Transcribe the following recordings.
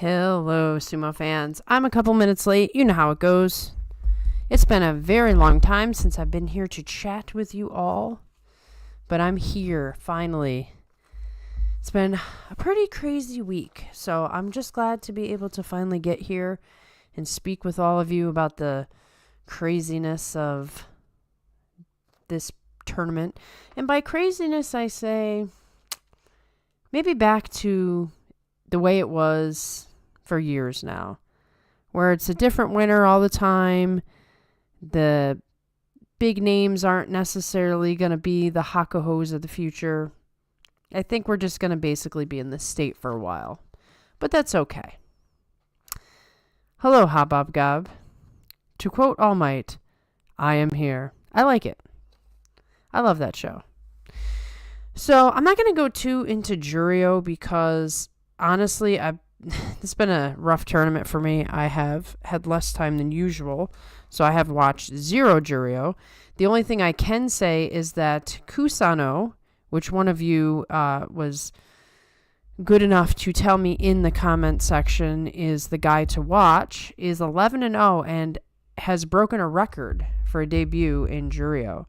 Hello, sumo fans. I'm a couple minutes late. You know how it goes. It's been a very long time since I've been here to chat with you all, but I'm here, finally. It's been a pretty crazy week, so I'm just glad to be able to finally get here and speak with all of you about the craziness of this tournament. And by craziness, I say maybe back to the way it was for years now, where it's a different winner all the time. The big names aren't necessarily going to be the Hakuhos of the future. I think we're just going to basically be in this state for a while, but that's okay. Hello, Habob Gob. To quote All Might, I am here. I like it. I love that show. So I'm not going to go too into Juryo because honestly, it's been a rough tournament for me. I have had less time than usual, so I have watched zero Juryo. The only thing I can say is that Kusano, which one of you was good enough to tell me in the comment section is the guy to watch, is 11-0 and has broken a record for a debut in Juryo.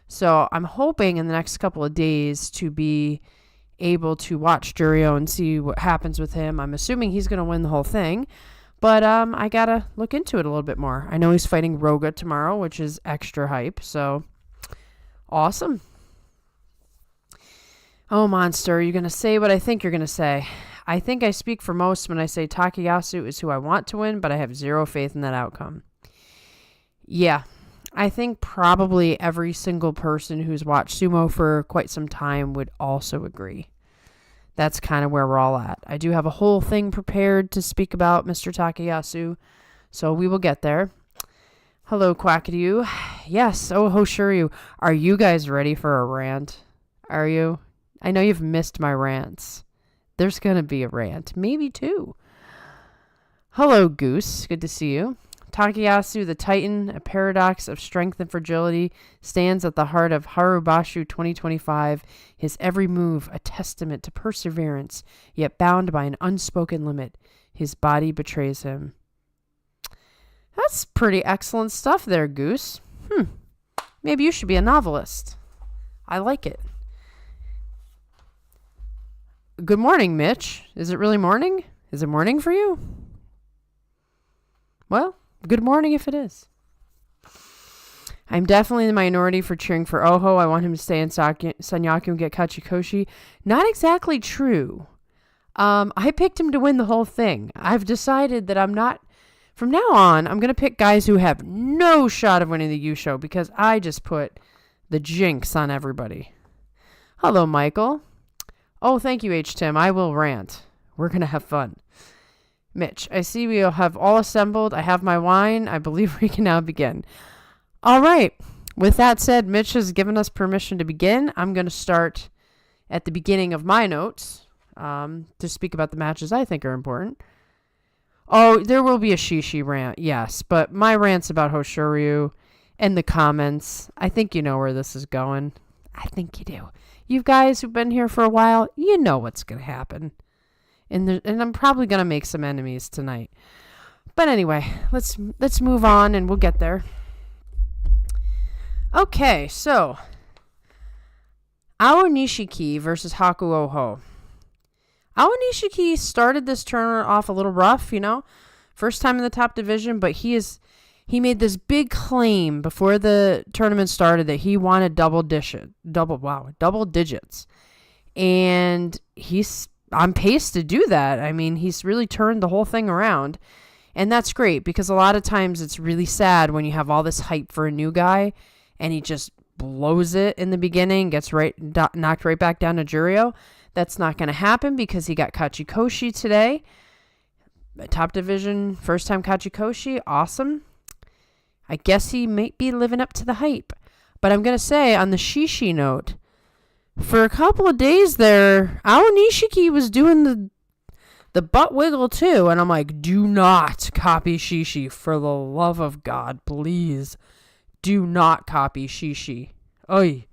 So I'm hoping in the next couple of days to be able to watch Juryo and see what happens with him. I'm assuming he's going to win the whole thing, but I got to look into it a little bit more. I know he's fighting Roga tomorrow, which is extra hype, so awesome. Oh, Monster, you're going to say what I think you're going to say. I think I speak for most when I say Takayasu is who I want to win, but I have zero faith in that outcome. Yeah, I think probably every single person who's watched sumo for quite some time would also agree. That's kind of where we're all at. I do have a whole thing prepared to speak about Mr. Takayasu, so we will get there. Hello, Quackadoo. Yes, oh, Hoshoryu. Are you guys ready for a rant? Are you? I know you've missed my rants. There's going to be a rant. Maybe two. Hello, Goose. Good to see you. Takayasu, the Titan, a paradox of strength and fragility, stands at the heart of Harubashu 2025, his every move a testament to perseverance, yet bound by an unspoken limit. His body betrays him. That's pretty excellent stuff there, Goose. Maybe you should be a novelist. I like it. Good morning, Mitch. Is it really morning? Is it morning for you? Well, good morning if it is. I'm definitely in the minority for cheering for Oho. I want him to stay in Sanyaku and get Kachikoshi. Not exactly true. I picked him to win the whole thing. I've decided that I'm not... From now on, I'm going to pick guys who have no shot of winning the Yusho because I just put the jinx on everybody. Hello, Michael. Oh, thank you, H-Tim. I will rant. We're going to have fun. Mitch, I see we have all assembled. I have my wine. I believe we can now begin. All right. With that said, Mitch has given us permission to begin. I'm going to start at the beginning of my notes to speak about the matches I think are important. Oh, there will be a Shishi rant, yes, but my rant's about Hoshoryu and the comments. I think you know where this is going. I think you do. You guys who've been here for a while, you know what's going to happen. And I'm probably going to make some enemies tonight. But anyway, let's move on and we'll get there. Okay, so Ao Nishiki versus Haku Oho. Ao Nishiki started this tournament off a little rough, first time in the top division, but he made this big claim before the tournament started that he wanted double digits. And he's on pace to do that. I mean, he's really turned the whole thing around. And that's great because a lot of times it's really sad when you have all this hype for a new guy and he just blows it in the beginning, gets knocked right back down to Juryo. That's not going to happen because he got Kachikoshi today. Top division, first time Kachikoshi. Awesome. I guess he might be living up to the hype. But I'm going to say on the Shishi note, for a couple of days there, Ao Nishiki was doing the butt wiggle too. And I'm like, do not copy Shishi. For the love of God, please. Do not copy Shishi. Oy.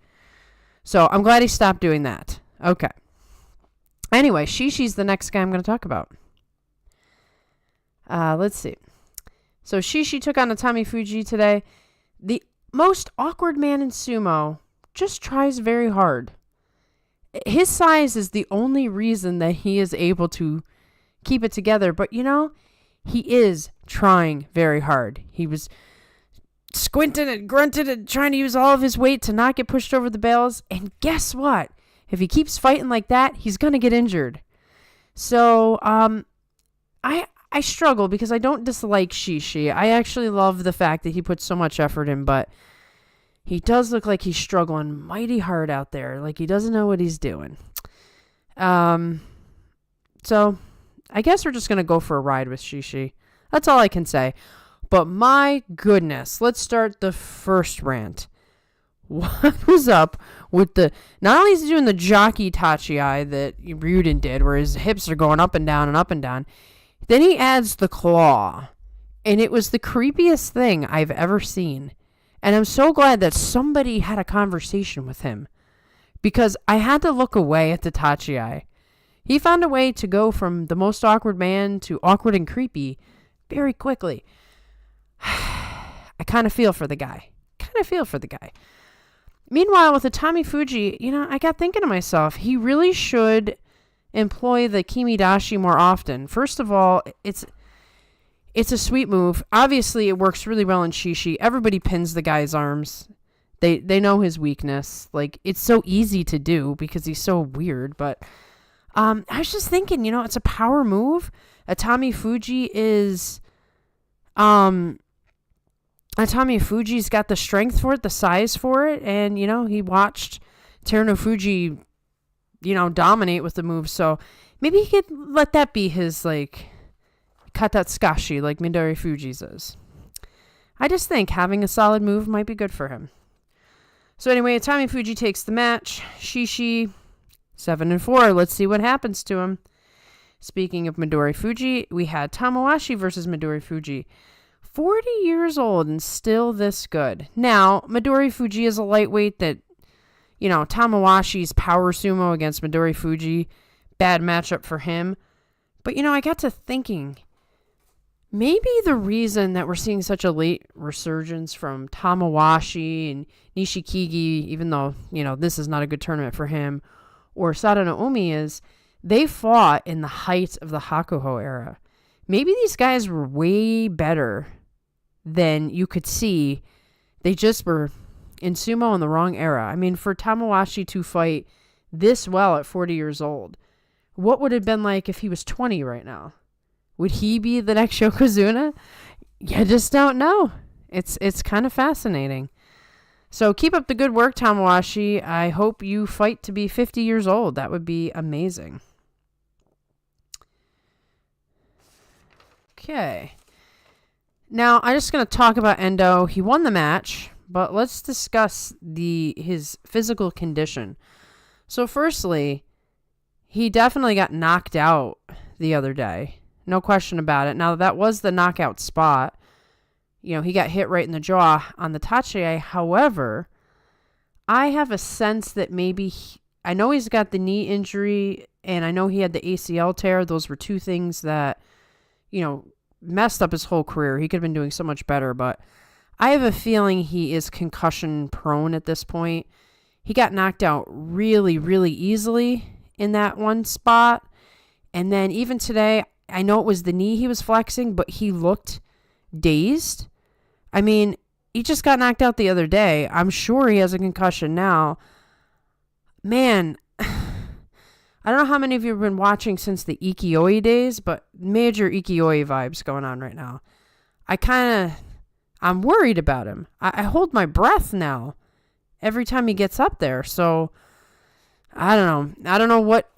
So I'm glad he stopped doing that. Okay. Anyway, Shishi's the next guy I'm going to talk about. Let's see. So Shishi took on Takerufuji today. The most awkward man in sumo just tries very hard. His size is the only reason that he is able to keep it together. But, he is trying very hard. He was squinting and grunting and trying to use all of his weight to not get pushed over the bales. And guess what? If he keeps fighting like that, he's going to get injured. So, I struggle because I don't dislike Shishi. I actually love the fact that he puts so much effort in, but he does look like he's struggling mighty hard out there. Like he doesn't know what he's doing. So I guess we're just going to go for a ride with Shishi. That's all I can say. But my goodness, let's start the first rant. What was up with not only is he doing the jockey tachi that Ryuden did, where his hips are going up and down and up and down, then he adds the claw. And it was the creepiest thing I've ever seen. And I'm so glad that somebody had a conversation with him, because I had to look away at the tachi. He found a way to go from the most awkward man to awkward and creepy very quickly. I kind of feel for the guy. Meanwhile, with the Takerufuji, I got thinking to myself, he really should employ the kimidashi more often. First of all, it's a sweet move. Obviously, it works really well in Shishi. Everybody pins the guy's arms. They know his weakness. Like, it's so easy to do because he's so weird. But I was just thinking, it's a power move. Takerufuji's got the strength for it, the size for it, and he watched Takerufuji, dominate with the move. So maybe he could let that be his katatsukashi, like Midori Fuji's is. I just think having a solid move might be good for him. So anyway, Takerufuji takes the match. Shishi 7-4. Let's see what happens to him. Speaking of Midori Fuji, we had Tamawashi versus Midori Fuji. 40 years old and still this good. Now, Midori Fuji is a lightweight that, Tamawashi's power sumo against Midori Fuji, bad matchup for him. But, I got to thinking, maybe the reason that we're seeing such a late resurgence from Tamawashi and Nishikigi, even though, this is not a good tournament for him, or Sada no Omi, is they fought in the height of the Hakuho era. Maybe these guys were way better than you could see. They just were in sumo in the wrong era. I mean, for Tamawashi to fight this well at 40 years old, what would it have been like if he was 20 right now? Would he be the next Yokozuna? You just don't know. It's kind of fascinating. So keep up the good work, Tamawashi. I hope you fight to be 50 years old. That would be amazing. Okay. Now, I'm just going to talk about Endo. He won the match, but let's discuss his physical condition. So firstly, he definitely got knocked out the other day. No question about it. Now, that was the knockout spot. He got hit right in the jaw on the tachi. However, I have a sense that maybe I know he's got the knee injury, and I know he had the ACL tear. Those were two things that, messed up his whole career. He could have been doing so much better, but I have a feeling he is concussion prone at this point. He got knocked out really, really easily in that one spot. And then even today, I know it was the knee he was flexing, but he looked dazed. I mean, he just got knocked out the other day. I'm sure he has a concussion now. Man, I don't know how many of you have been watching since the Ikioi days, but major Ikioi vibes going on right now. I'm worried about him. I hold my breath now every time he gets up there. So, I don't know what...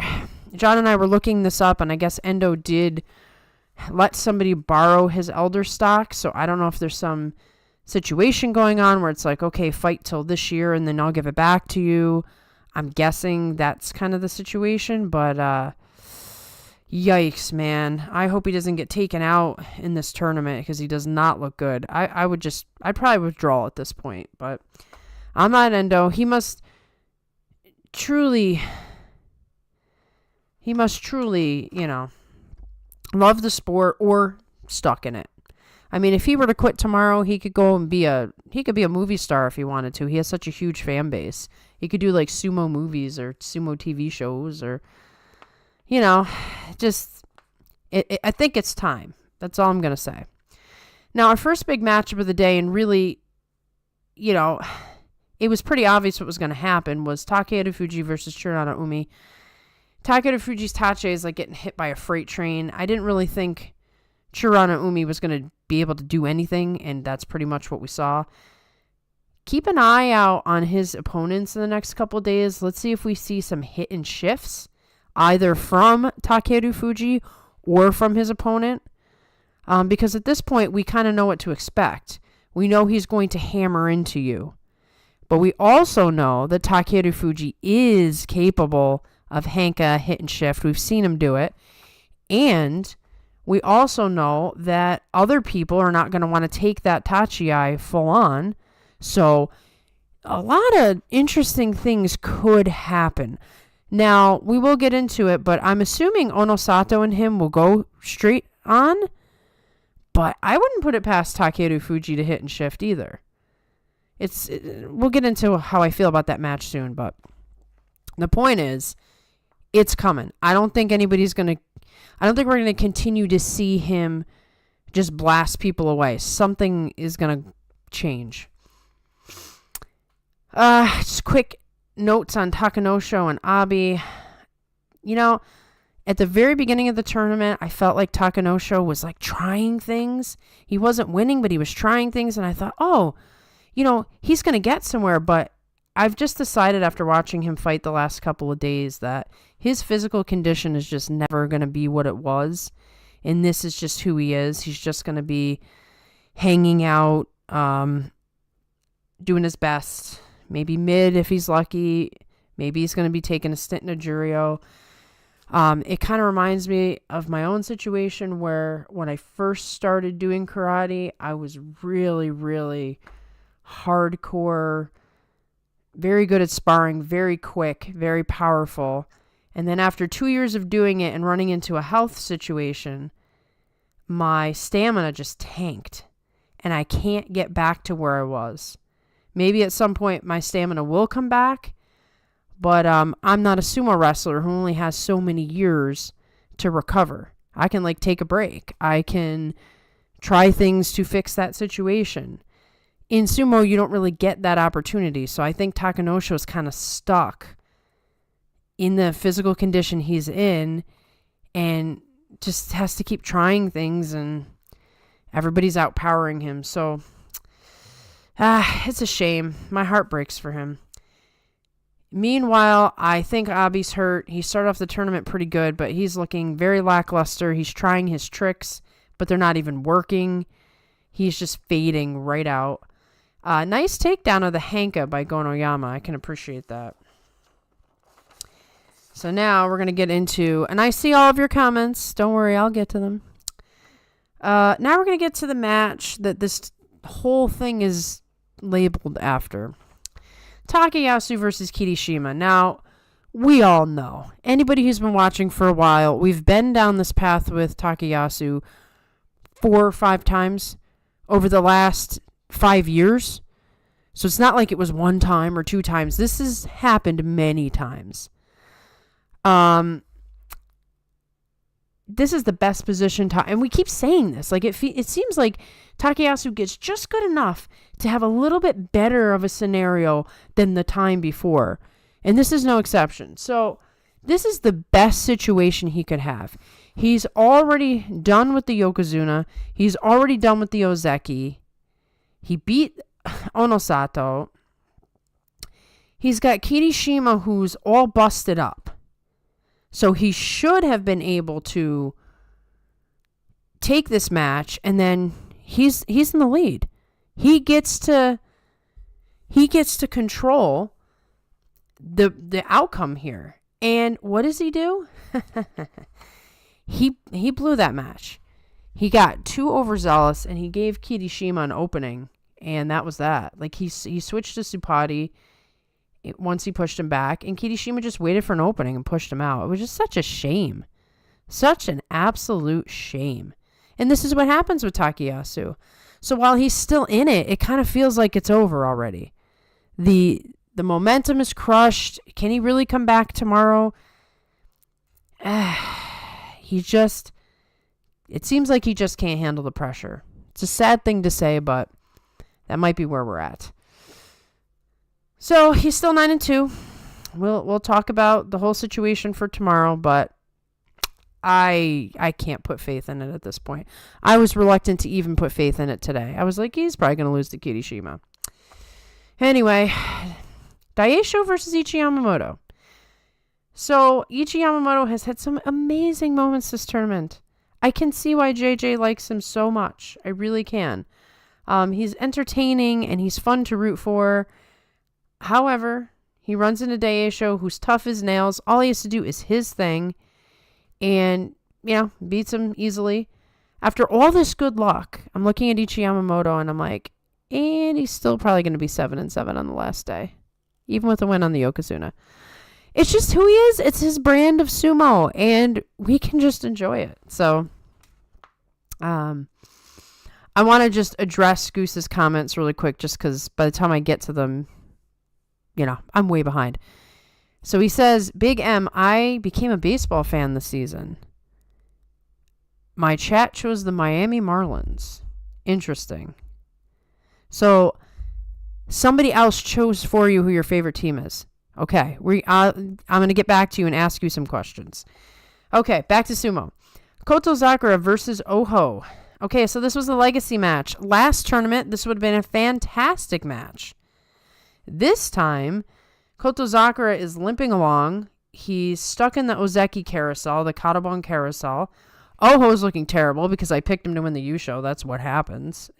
John and I were looking this up, and I guess Endo did let somebody borrow his elder stock. So, I don't know if there's some situation going on where it's like, okay, fight till this year, and then I'll give it back to you. I'm guessing that's kind of the situation, but yikes, man. I hope he doesn't get taken out in this tournament because he does not look good. I'd probably withdraw at this point, but I'm not Endo. He must truly, love the sport or stuck in it. I mean, if he were to quit tomorrow, he could go and be a movie star if he wanted to. He has such a huge fan base. He could do like sumo movies or sumo TV shows or, just, I think it's time. That's all I'm going to say. Now, our first big matchup of the day, and really, it was pretty obvious what was going to happen, was Takerufuji versus Chirana Umi. Takerufuji's Tache is like getting hit by a freight train. I didn't really think Chirana Umi was going to be able to do anything, and that's pretty much what we saw. Keep an eye out on his opponents in the next couple of days. Let's see if we see some hit and shifts, either from Takerufuji or from his opponent. Because at this point, we kind of know what to expect. We know he's going to hammer into you. But we also know that Takerufuji is capable of Hanka hit and shift. We've seen him do it. And we also know that other people are not going to want to take that Tachi full on. So a lot of interesting things could happen. Now, we will get into it, but I'm assuming Onosato and him will go straight on. But I wouldn't put it past Takerufuji to hit and shift either. We'll get into how I feel about that match soon, but the point is, it's coming. I don't think we're going to continue to see him just blast people away. Something is going to change. Just quick notes on Takanosho and Abi. At the very beginning of the tournament, I felt like Takanosho was like trying things. He wasn't winning, but he was trying things. And I thought, he's going to get somewhere. But I've just decided after watching him fight the last couple of days that his physical condition is just never going to be what it was. And this is just who he is. He's just going to be hanging out, doing his best. Maybe mid if he's lucky. Maybe he's going to be taking a stint in a Jurio. It kind of reminds me of my own situation where when I first started doing karate, I was really, really hardcore, very good at sparring, very quick, very powerful. And then after 2 years of doing it and running into a health situation, my stamina just tanked and I can't get back to where I was. Maybe at some point my stamina will come back. But I'm not a sumo wrestler who only has so many years to recover. I can take a break. I can try things to fix that situation. In sumo, you don't really get that opportunity. So I think Takanosho is kind of stuck in the physical condition he's in and just has to keep trying things and everybody's outpowering him. So it's a shame. My heart breaks for him. Meanwhile, I think Abi's hurt. He started off the tournament pretty good, but he's looking very lackluster. He's trying his tricks, but they're not even working. He's just fading right out. Nice takedown of the Hanka by Gonoyama. I can appreciate that. So now we're going to get into, and I see all of your comments. Don't worry, I'll get to them. Now we're going to get to the match that this whole thing is labeled after. Takayasu versus Koto-Shima. Now, we all know. Anybody who's been watching for a while, we've been down this path with Takayasu 4 or 5 times over the last 5 years. So it's not like it was 1 time or 2 times. This has happened many times. This is the best position, and we keep saying this. It seems like Takayasu gets just good enough to have a little bit better of a scenario than the time before. And this is no exception. So this is the best situation he could have. He's already done with the Yokozuna. He's already done with the Ozeki. He beat Onosato. He's got Koto-Shima who's all busted up. So he should have been able to take this match, and then he's in the lead. He gets to control the outcome here. And what does he do? He blew that match. He got too overzealous, and he gave Koto-Shima an opening, and that was that. He switched to Supati once he pushed him back, and Koto-Shima just waited for an opening and pushed him out. It was just such a shame. Such an absolute shame. And this is what happens with Takayasu. So while he's still in it, it kind of feels like it's over already. The momentum is crushed. Can he really come back tomorrow? It seems like he just can't handle the pressure. It's a sad thing to say, but that might be where we're at. So he's still 9-2. We'll talk about the whole situation for tomorrow, but I can't put faith in it at this point. I was reluctant to even put faith in it today. I was like, he's probably going to lose to Koto-Shima. Anyway, Daisho versus Ichi Yamamoto. So Ichi Yamamoto has had some amazing moments this tournament. I can see why JJ likes him so much. I really can. He's entertaining and he's fun to root for. However, he runs into Daisho, who's tough as nails. All he has to do is his thing. And, beats him easily. After all this good luck, I'm looking at Ichi Yamamoto and I'm like, and he's still probably going to be 7-7 on the last day. Even with a win on the Yokozuna. It's just who he is. It's his brand of sumo. And we can just enjoy it. So, I want to just address Goose's comments really quick. Just because by the time I get to them, I'm way behind. So he says, Big M, I became a baseball fan this season. My chat chose the Miami Marlins. Interesting. So somebody else chose for you who your favorite team is. Okay. I'm going to get back to you and ask you some questions. Okay, back to sumo. Koto Sakura versus Oho. Okay, so this was the legacy match. Last tournament, this would have been a fantastic match. This time, Koto Sakura is limping along. He's stuck in the Ozeki carousel, the Katabon carousel. Oho's looking terrible because I picked him to win the Yusho. That's what happens,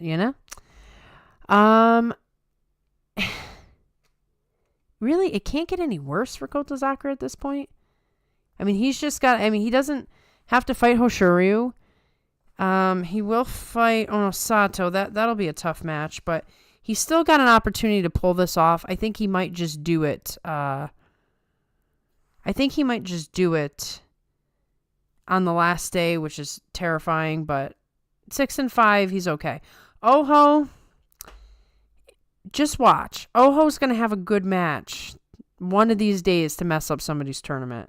Really, it can't get any worse for Koto Sakura at this point. I mean, he doesn't have to fight Hoshoryu. He will fight Onosato. That'll be a tough match, but he's still got an opportunity to pull this off. I think he might just do it. On the last day, which is terrifying, but 6-5, he's okay. Oho, just watch. Oho's going to have a good match one of these days to mess up somebody's tournament.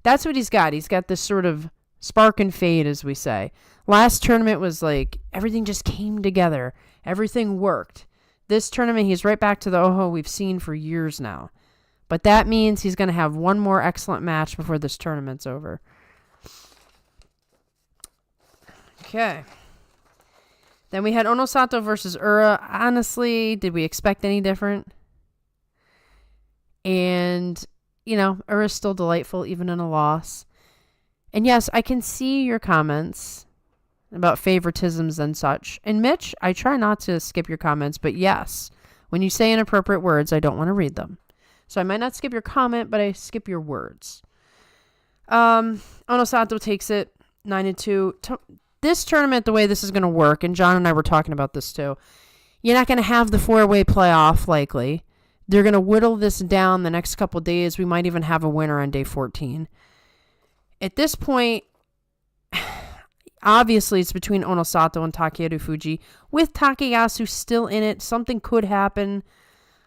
That's what he's got. He's got this sort of spark and fade, as we say. Last tournament was like everything just came together. Everything worked. This tournament, he's right back to the Oho we've seen for years now. But that means he's going to have one more excellent match before this tournament's over. Okay. Then we had Onosato versus Ura. Honestly, did we expect any different? And, Ura's still delightful even in a loss. And yes, I can see your comments about favoritisms and such. And Mitch, I try not to skip your comments, but yes, when you say inappropriate words, I don't want to read them. So I might not skip your comment, but I skip your words. Onosato takes it 9-2. This tournament, the way this is going to work, and John and I were talking about this too, you're not going to have the 4-way playoff likely. They're going to whittle this down the next couple days. We might even have a winner on day 14. At this point, obviously it's between Onosato and Takerufuji. With Takayasu still in it, something could happen.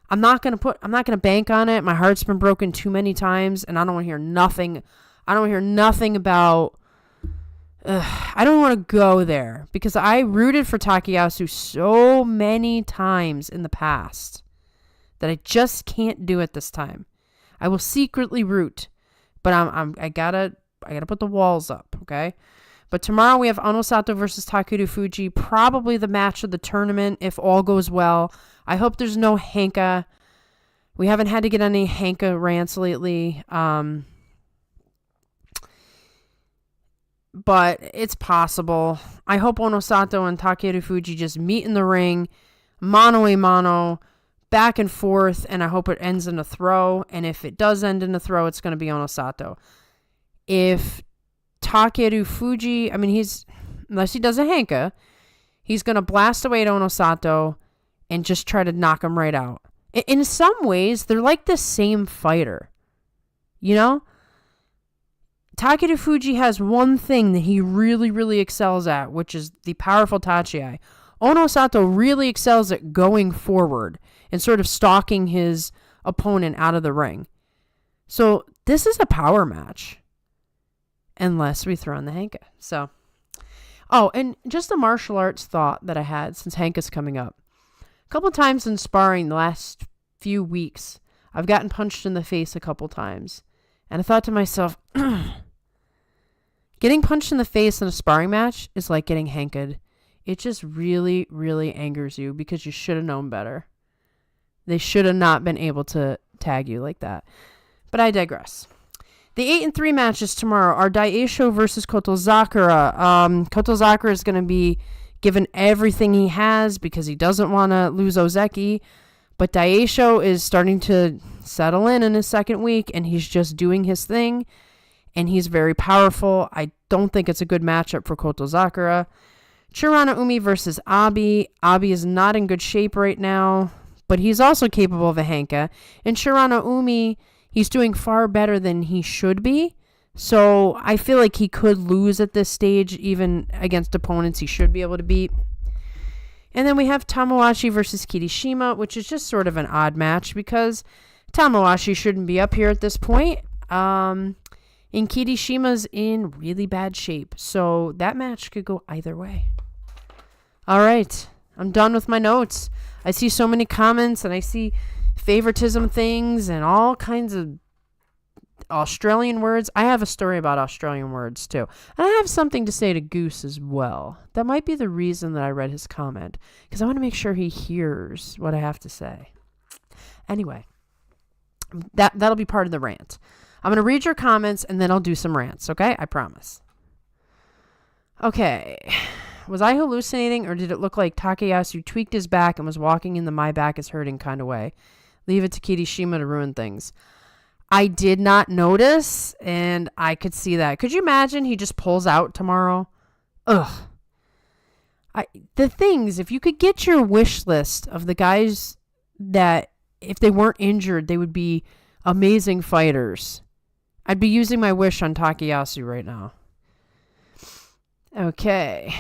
I'm not going to bank on it. My heart's been broken too many times, and I don't want to hear nothing. I don't want to hear nothing about... I don't want to go there because I rooted for Takayasu so many times in the past that I just can't do it this time. I will secretly root, but I gotta put the walls up, okay? But tomorrow we have Onosato versus Takerufuji, probably the match of the tournament if all goes well. I hope there's no Hanka. We haven't had to get any Hanka rants lately. But it's possible. I hope Onosato and Takerufuji just meet in the ring, mano a mano, back and forth, and I hope it ends in a throw. And if it does end in a throw, it's going to be Onosato. If Takerufuji, unless he does a Hanka, he's going to blast away at Onosato and just try to knock him right out. In some ways, they're like the same fighter. Takerufuji has one thing that he really, really excels at, which is the powerful tachi. Onosato really excels at going forward and sort of stalking his opponent out of the ring. So this is a power match. Unless we throw in the Hanka. So, and just a martial arts thought that I had since Hanka's coming up. A couple times in sparring the last few weeks, I've gotten punched in the face a couple times. And I thought to myself, getting punched in the face in a sparring match is like getting hanked. It just really, really angers you because you should have known better. They should have not been able to tag you like that. But I digress. The 8-3 matches tomorrow are Daisho versus Koto-Sakura. Koto-Sakura is going to be given everything he has because he doesn't want to lose Ozeki. But Daisho is starting to settle in his second week, and he's just doing his thing. And he's very powerful. I don't think it's a good matchup for Koto-Sakura. Chirana Umi versus Abi. Abi is not in good shape right now, but he's also capable of a Hanka. And Chirana Umi, he's doing far better than he should be. So I feel like he could lose at this stage, even against opponents he should be able to beat. And then we have Tamawashi versus Kirishima, which is just sort of an odd match because Tamawashi shouldn't be up here at this point. And Kirishima's in really bad shape. So that match could go either way. All right. I'm done with my notes. I see so many comments and I see favoritism things and all kinds of Australian words. I have a story about Australian words too. And I have something to say to Goose as well. That might be the reason that I read his comment, because I want to make sure he hears what I have to say. Anyway, that'll be part of the rant. I'm going to read your comments and then I'll do some rants, okay? I promise. Okay. Was I hallucinating or did it look like Takayasu tweaked his back and was walking in the my back is hurting kind of way? Leave it to Kirishima to ruin things. I did not notice, and I could see that. Could you imagine he just pulls out tomorrow? Ugh. The things, if you could get your wish list of the guys that, if they weren't injured, they would be amazing fighters. I'd be using my wish on Takayasu right now. Okay.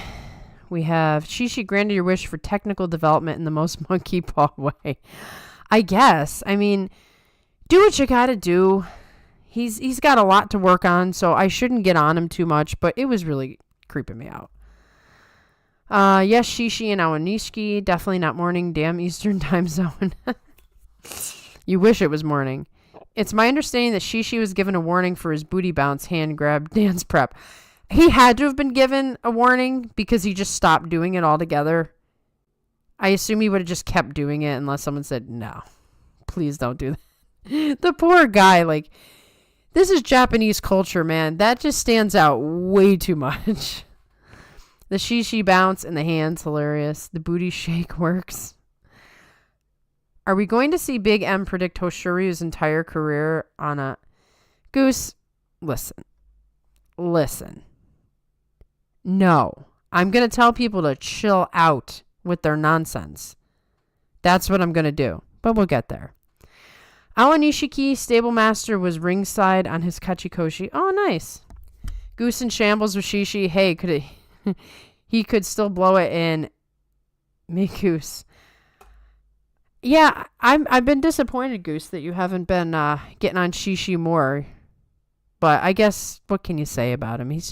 We have Shishi granted your wish for technical development in the most monkey paw way. I guess. I mean, do what you gotta do. He's got a lot to work on, so I shouldn't get on him too much, but it was really creeping me out. Yes, Shishi and Awanishiki. Definitely not morning. Damn Eastern time zone. You wish it was morning. It's my understanding that Shishi was given a warning for his booty bounce hand grab dance prep. He had to have been given a warning because he just stopped doing it altogether. I assume he would have just kept doing it unless someone said, no, please don't do that. The poor guy, like, this is Japanese culture, man. That just stands out way too much. The Shishi bounce and the hands, hilarious. The booty shake works. Are we going to see Big M predict Hoshoryu's entire career on a... Goose, listen. No. I'm going to tell people to chill out with their nonsense. That's what I'm going to do. But we'll get there. Awanishiki, stable master, was ringside on his kachikoshi. Oh, nice. Goose in shambles with Shishi. Hey, could he could still blow it in. Make Goose. Yeah, I've been disappointed, Goose, that you haven't been getting on Shishi more. But I guess, what can you say about him? He's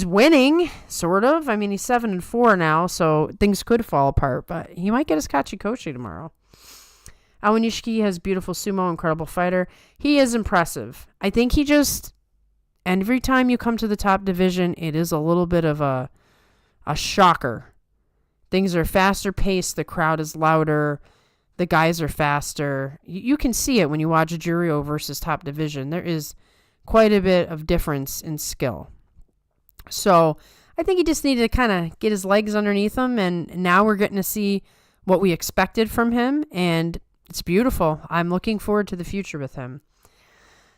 winning, sort of. I mean, he's 7-4 now, so things could fall apart. But he might get his kachikoshi tomorrow. Awanishiki has beautiful sumo, incredible fighter. He is impressive. I think he just... Every time you come to the top division, it is a little bit of a shocker. Things are faster paced. The crowd is louder. The guys are faster. You can see it when you watch Juryo versus top division. There is quite a bit of difference in skill. So I think he just needed to kind of get his legs underneath him. And now we're getting to see what we expected from him. And it's beautiful. I'm looking forward to the future with him.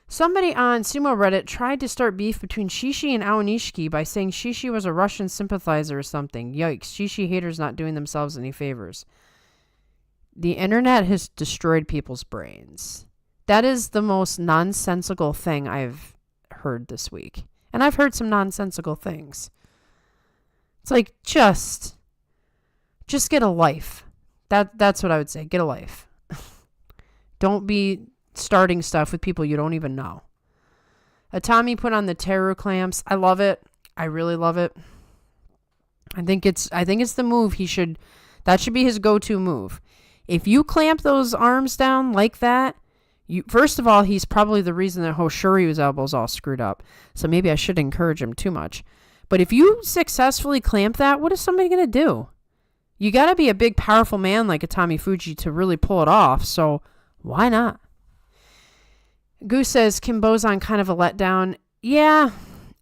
Somebody on Sumo Reddit tried to start beef between Shishi and Awanishiki by saying Shishi was a Russian sympathizer or something. Yikes, Shishi haters not doing themselves any favors. The internet has destroyed people's brains. That is the most nonsensical thing I've heard this week. And I've heard some nonsensical things. It's like, just get a life. That's what I would say. Get a life. Don't be starting stuff with people you don't even know. Atami put on the Teru clamps. I love it. I really love it. I think it's the move that should be his go-to move. If you clamp those arms down like that, first of all, he's probably the reason that Hoshoryu's elbow's all screwed up. So maybe I shouldn't encourage him too much. But if you successfully clamp that, what is somebody going to do? You got to be a big, powerful man like Takerufuji to really pull it off. So why not? Goose says Kim Bozan kind of a letdown. Yeah,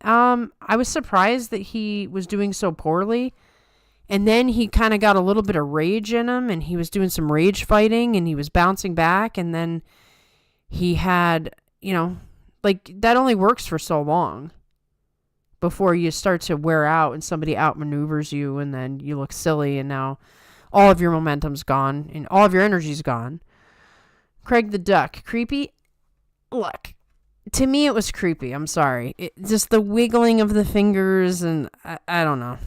I was surprised that he was doing so poorly. And then he kind of got a little bit of rage in him, and he was doing some rage fighting, and he was bouncing back. And then he had, like, that only works for so long before you start to wear out and somebody outmaneuvers you, and then you look silly, and now all of your momentum's gone and all of your energy's gone. Craig the Duck, creepy? Look, to me it was creepy. I'm sorry. Just the wiggling of the fingers, and I don't know.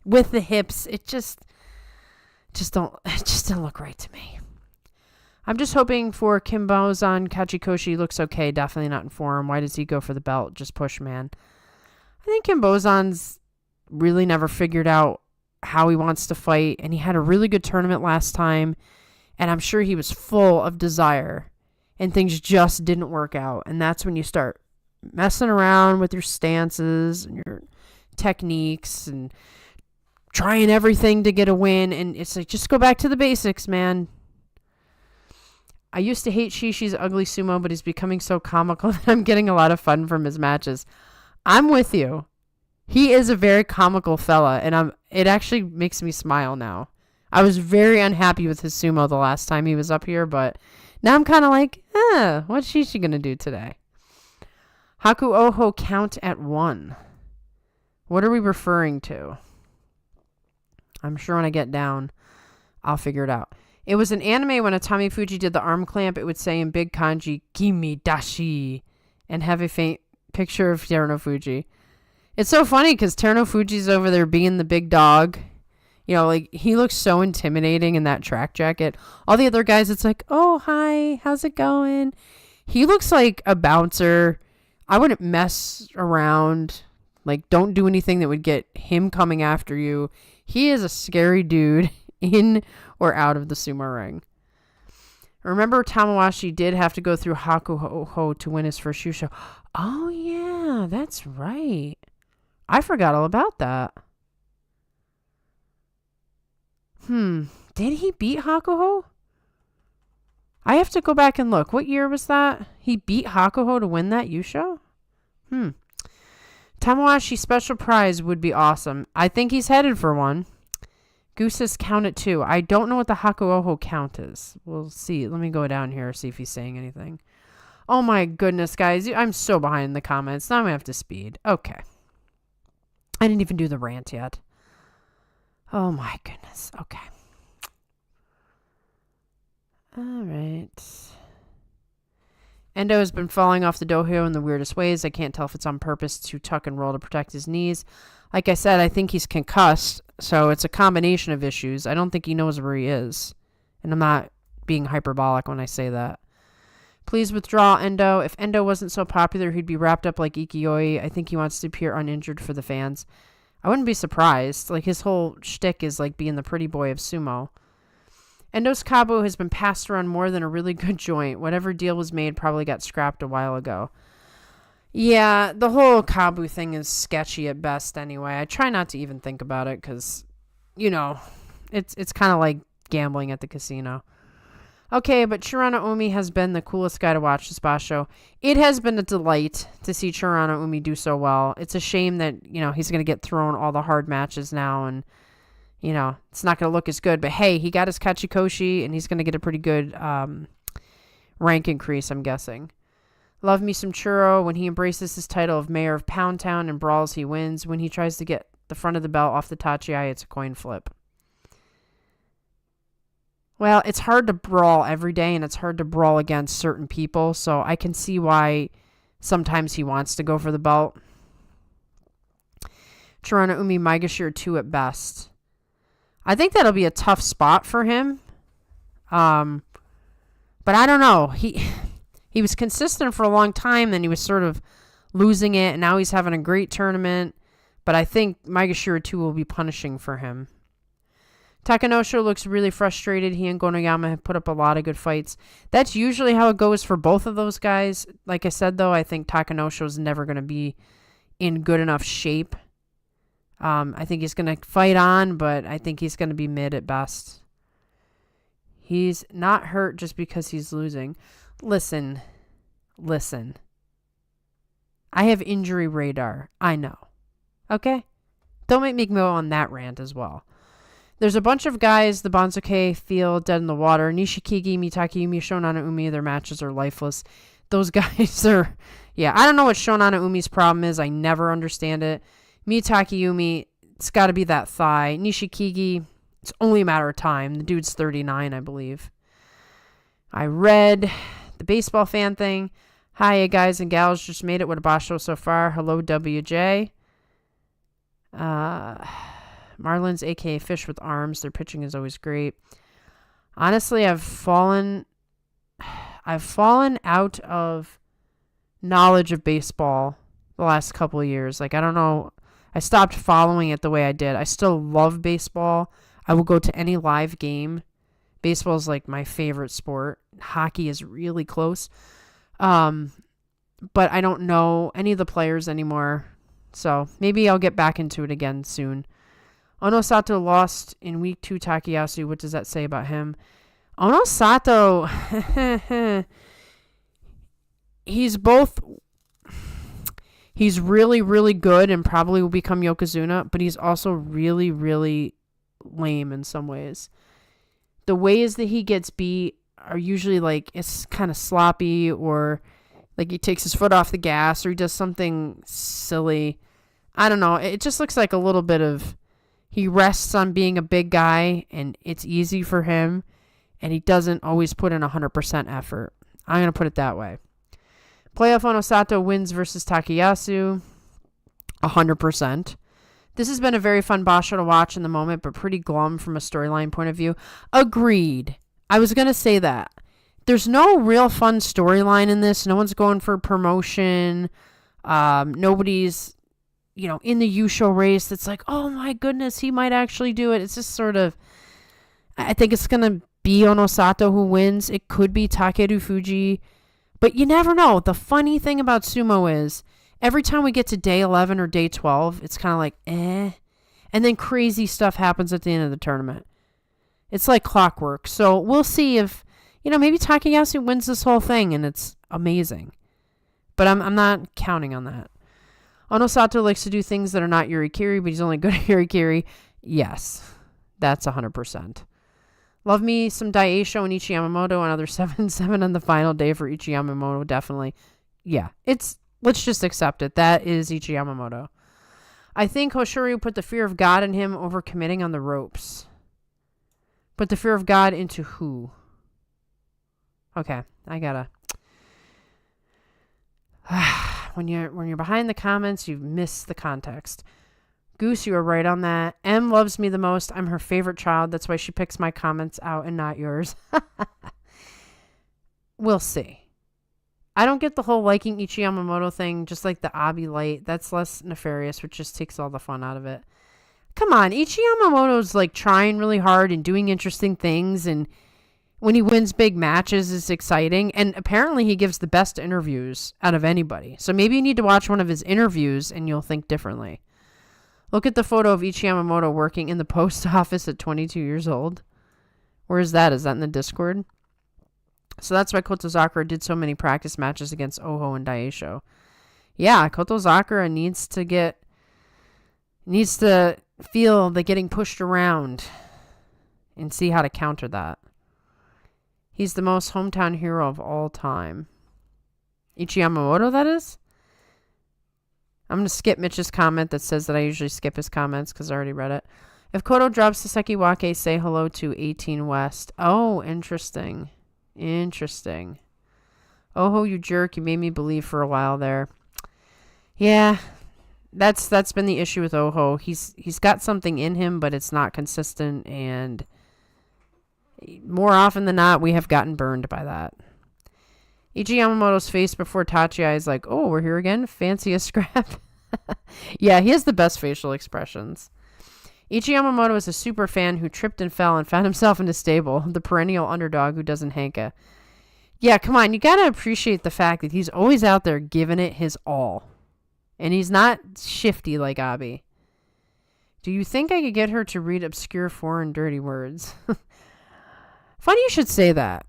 With the hips, it just didn't look right to me. I'm just hoping for Kim Bozan. Kachikoshi looks okay. Definitely not in form. Why does he go for the belt? Just push, man. I think Kim Bozan's really never figured out how he wants to fight, and he had a really good tournament last time, and I'm sure he was full of desire, and things just didn't work out. And that's when you start messing around with your stances and your techniques and trying everything to get a win. And it's like, just go back to the basics, man. I used to hate Shishi's ugly sumo, but he's becoming so comical that I'm getting a lot of fun from his matches. I'm with you. He is a very comical fella, and it actually makes me smile now. I was very unhappy with his sumo the last time he was up here, but now I'm kind of like, what's Shishi going to do today? Haku Oho count at 1. What are we referring to? I'm sure when I get down, I'll figure it out. It was an anime when Takerufuji did the arm clamp, it would say in big kanji, Kimi Dashi, and have a faint picture of Terunofuji. It's so funny because Terunofuji's over there being the big dog. Like, he looks so intimidating in that track jacket. All the other guys, it's like, oh, hi, how's it going? He looks like a bouncer. I wouldn't mess around. Like, don't do anything that would get him coming after you. He is a scary dude in or out of the sumo ring. Remember, Tamawashi did have to go through Hakuho to win his first Shusho. Oh, yeah, that's right. I forgot all about that. Did he beat Hakuho? I have to go back and look. What year was that? He beat Hakuho to win that Yusho? Tamawashi special prize would be awesome. I think he's headed for one. Goose says count it 2. I don't know what the Hakuoho count is. We'll see. Let me go down here, see if he's saying anything. Oh my goodness, guys. I'm so behind in the comments. Now I'm going to have to speed. Okay. I didn't even do the rant yet. Oh my goodness. Okay. All right. Endo has been falling off the dohyo in the weirdest ways. I can't tell if it's on purpose to tuck and roll to protect his knees. Like I said, I think he's concussed, so it's a combination of issues. I don't think he knows where he is. And I'm not being hyperbolic when I say that. Please withdraw Endo. If Endo wasn't so popular, he'd be wrapped up like Ikiyoi. I think he wants to appear uninjured for the fans. I wouldn't be surprised. Like, his whole shtick is like being the pretty boy of sumo. Endo's Kabu has been passed around more than a really good joint. Whatever deal was made probably got scrapped a while ago. Yeah, the whole Kabu thing is sketchy at best anyway. I try not to even think about it because, it's kind of like gambling at the casino. Okay, but Chirana Umi has been the coolest guy to watch this basho. It has been a delight to see Chirana Umi do so well. It's a shame that, he's going to get thrown all the hard matches now and, it's not going to look as good. But hey, he got his Kachikoshi and he's going to get a pretty good rank increase, I'm guessing. Love me some Churro. When he embraces his title of Mayor of Pound Town and brawls, he wins. When he tries to get the front of the belt off the Tachiai, it's a coin flip. Well, it's hard to brawl every day, and it's hard to brawl against certain people, so I can see why sometimes he wants to go for the belt. Chirana Umi Maegashira 2 at best. I think that'll be a tough spot for him. But I don't know. He was consistent for a long time, then he was sort of losing it, and now he's having a great tournament. But I think Maegashira 2 will be punishing for him. Takanosho looks really frustrated. He and Gonoyama have put up a lot of good fights. That's usually how it goes for both of those guys. Like I said, though, I think Takanosho is never going to be in good enough shape. I think he's going to fight on, but I think he's going to be mid at best. He's not hurt just because he's losing. Listen. I have injury radar. I know. Okay? Don't make me go on that rant as well. There's a bunch of guys the Banzuke feel dead in the water. Nishikigi, Mitakayumi, Shonana Umi, their matches are lifeless. Those guys are... Yeah, I don't know what Shonana Umi's problem is. I never understand it. Mitakayumi, it's got to be that thigh. Nishikigi, it's only a matter of time. The dude's 39, I believe. I read the baseball fan thing. Hiya, guys and gals. Just made it with a Basho so far. Hello, WJ. Marlins, a.k.a. Fish with Arms. Their pitching is always great. Honestly, I've fallen out of knowledge of baseball the last couple of years. Like, I don't know. I stopped following it the way I did. I still love baseball. I will go to any live game. Baseball is like my favorite sport. Hockey is really close. But I don't know any of the players anymore. So maybe I'll get back into it again soon. Onosato lost in week 2 Takayasu. What does that say about him? Onosato, he's really, really good and probably will become Yokozuna, but he's also really, really lame in some ways. The ways that he gets beat are usually like, it's kind of sloppy, or like he takes his foot off the gas, or he does something silly. I don't know. It just looks like a little bit of, he rests on being a big guy, and it's easy for him, and he doesn't always put in 100% effort. I'm going to put it that way. Playoff Onosato wins versus Takayasu, 100%. This has been a very fun basho to watch in the moment, but pretty glum from a storyline point of view. Agreed. I was going to say that. There's no real fun storyline in this. No one's going for promotion. Nobody's, in the Yusho race that's like, oh my goodness, he might actually do it. It's just sort of, I think it's going to be Onosato who wins. It could be Takerufuji, but you never know. The funny thing about sumo is every time we get to day 11 or day 12, it's kind of like, and then crazy stuff happens at the end of the tournament. It's like clockwork. So we'll see if, maybe Takayasu wins this whole thing and it's amazing. But I'm not counting on that. Onosato likes to do things that are not Yurikiri, but he's only good at Yurikiri. Yes, that's 100%. Love me some Daisho and Ichi Yamamoto, another 7-7 on the final day for Ichi Yamamoto, definitely. Yeah, let's just accept it. That is Ichi Yamamoto. I think Hoshoryu put the fear of God in him over committing on the ropes. Put the fear of God into who? Okay, I gotta... When you're behind the comments, you miss the context. Goose, you are right on that. M loves me the most. I'm her favorite child. That's why she picks my comments out and not yours. We'll see. I don't get the whole liking Ichi Yamamoto thing, just like the Abi light. That's less nefarious, which just takes all the fun out of it. Come on, Ichi Yamamoto's like trying really hard and doing interesting things, and when he wins big matches, it's exciting. And apparently he gives the best interviews out of anybody. So maybe you need to watch one of his interviews and you'll think differently. Look at the photo of Ichi Yamamoto working in the post office at 22 years old. Where is that? Is that in the Discord? So that's why Koto-Sakura did so many practice matches against Oho and Daisho. Yeah, Koto-Sakura needs to feel the getting pushed around and see how to counter that. He's the most hometown hero of all time. Ichi Yamamoto, that is? I'm going to skip Mitch's comment that says that I usually skip his comments because I already read it. If Koto drops the Sekiwake, say hello to 18 West. Oh, interesting. Interesting. Oho, you jerk. You made me believe for a while there. Yeah, that's been the issue with Oho. He's got something in him, but it's not consistent, and more often than not, we have gotten burned by that. Ichi Yamamoto's face before Tachiai is like, oh, we're here again? Fancy a scrap? Yeah, he has the best facial expressions. Ichi Yamamoto is a super fan who tripped and fell and found himself in a stable, the perennial underdog who doesn't hanka. Yeah, come on, you gotta appreciate the fact that he's always out there giving it his all. And he's not shifty like Abi. Do you think I could get her to read obscure foreign dirty words? Funny you should say that.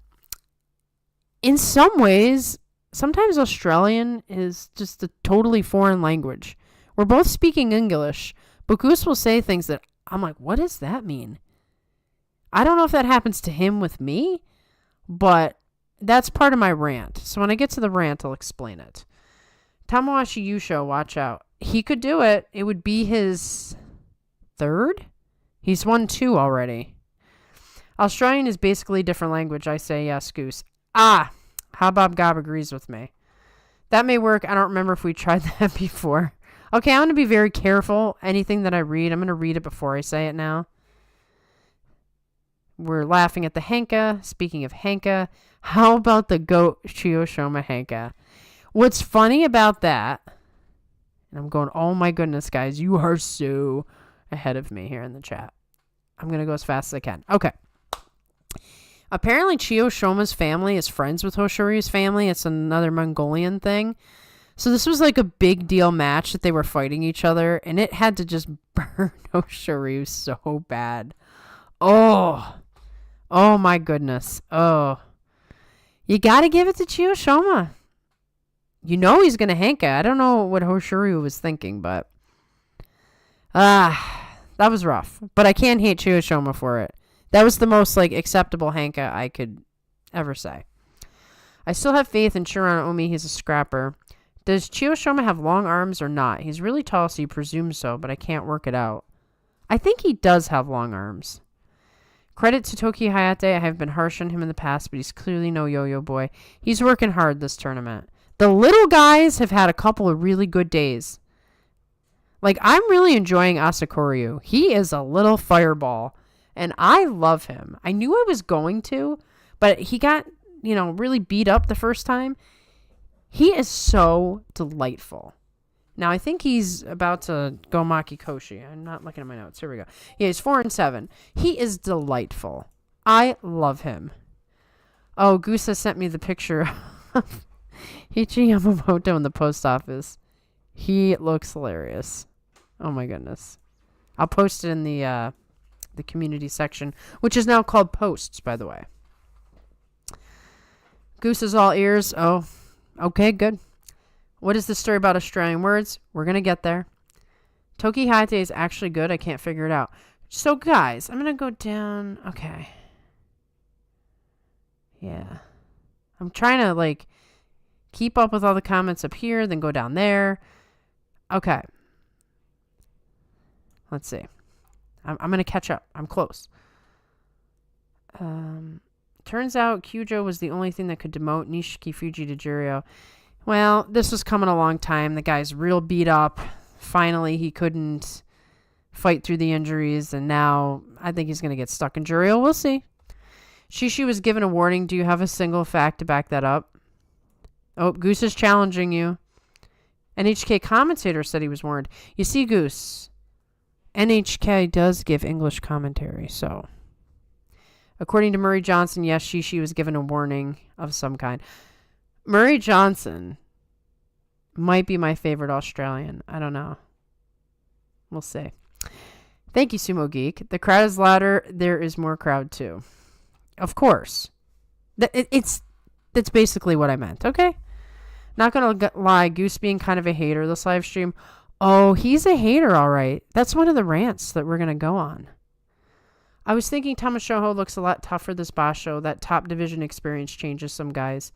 In some ways, sometimes Australian is just a totally foreign language. We're both speaking English, but Goose will say things that I'm like, what does that mean? I don't know if that happens to him with me, but that's part of my rant. So when I get to the rant, I'll explain it. Tamawashi Yusho, watch out. He could do it. It would be his third? He's won 2 already. Australian is basically a different language. I say yes, Goose. Habab Gob agrees with me. That may work. I don't remember if we tried that before. Okay, I'm going to be very careful. Anything that I read, I'm going to read it before I say it now. We're laughing at the Henka. Speaking of Henka, how about the goat Chiyoshoma Henka? What's funny about that, and I'm going, oh my goodness, guys, you are so ahead of me here in the chat. I'm going to go as fast as I can. Okay. Apparently, Chiyoshoma's family is friends with Hoshoryu's family. It's another Mongolian thing. So this was like a big deal match that they were fighting each other, and it had to just burn Hoshoryu so bad. Oh my goodness. Oh. You got to give it to Chiyoshoma. You know he's going to hanka. I don't know what Hoshoryu was thinking, but that was rough. But I can't hate Chiyoshoma for it. That was the most like acceptable hanka I could ever say. I still have faith in Chiron Omi. He's a scrapper. Does Chiyoshoma have long arms or not? He's really tall, so you presume so, but I can't work it out. I think he does have long arms. Credit to Toki Hayate. I have been harsh on him in the past, but he's clearly no yo-yo boy. He's working hard this tournament. The little guys have had a couple of really good days. Like, I'm really enjoying Asakoryu. He is a little fireball. And I love him. I knew I was going to, but he got, really beat up the first time. He is so delightful. Now, I think he's about to go Maki Koshi. I'm not looking at my notes. Here we go. Yeah, he's 4-7. He is delightful. I love him. Oh, Gusa sent me the picture of Ichi Yamamoto in the post office. He looks hilarious. Oh, my goodness. I'll post it in the community section, which is now called posts, by the way. Goose is all ears. Oh, okay, good. What is the story about Australian words? We're going to get there. Toki Hayate is actually good. I can't figure it out. So, guys, I'm going to go down. Okay. Yeah. I'm trying to, keep up with all the comments up here, then go down there. Okay. Let's see. I'm going to catch up. I'm close. Turns out Kyujo was the only thing that could demote Nishiki Fuji to Juryo. Well, this was coming a long time. The guy's real beat up. Finally, he couldn't fight through the injuries, and now I think he's going to get stuck in Juryo. We'll see. Shishi was given a warning. Do you have a single fact to back that up? Oh, Goose is challenging you. NHK commentator said he was warned. You see, Goose, NHK does give English commentary, so. According to Murray Johnson, yes, Shishi was given a warning of some kind. Murray Johnson might be my favorite Australian. I don't know. We'll see. Thank you, Sumo Geek. The crowd is louder. There is more crowd, too. Of course. That's basically what I meant, okay? Not going to lie. Goose being kind of a hater this live stream. Oh, he's a hater, all right. That's one of the rants that we're going to go on. I was thinking Tamashoho looks a lot tougher this Basho. That top division experience changes some guys.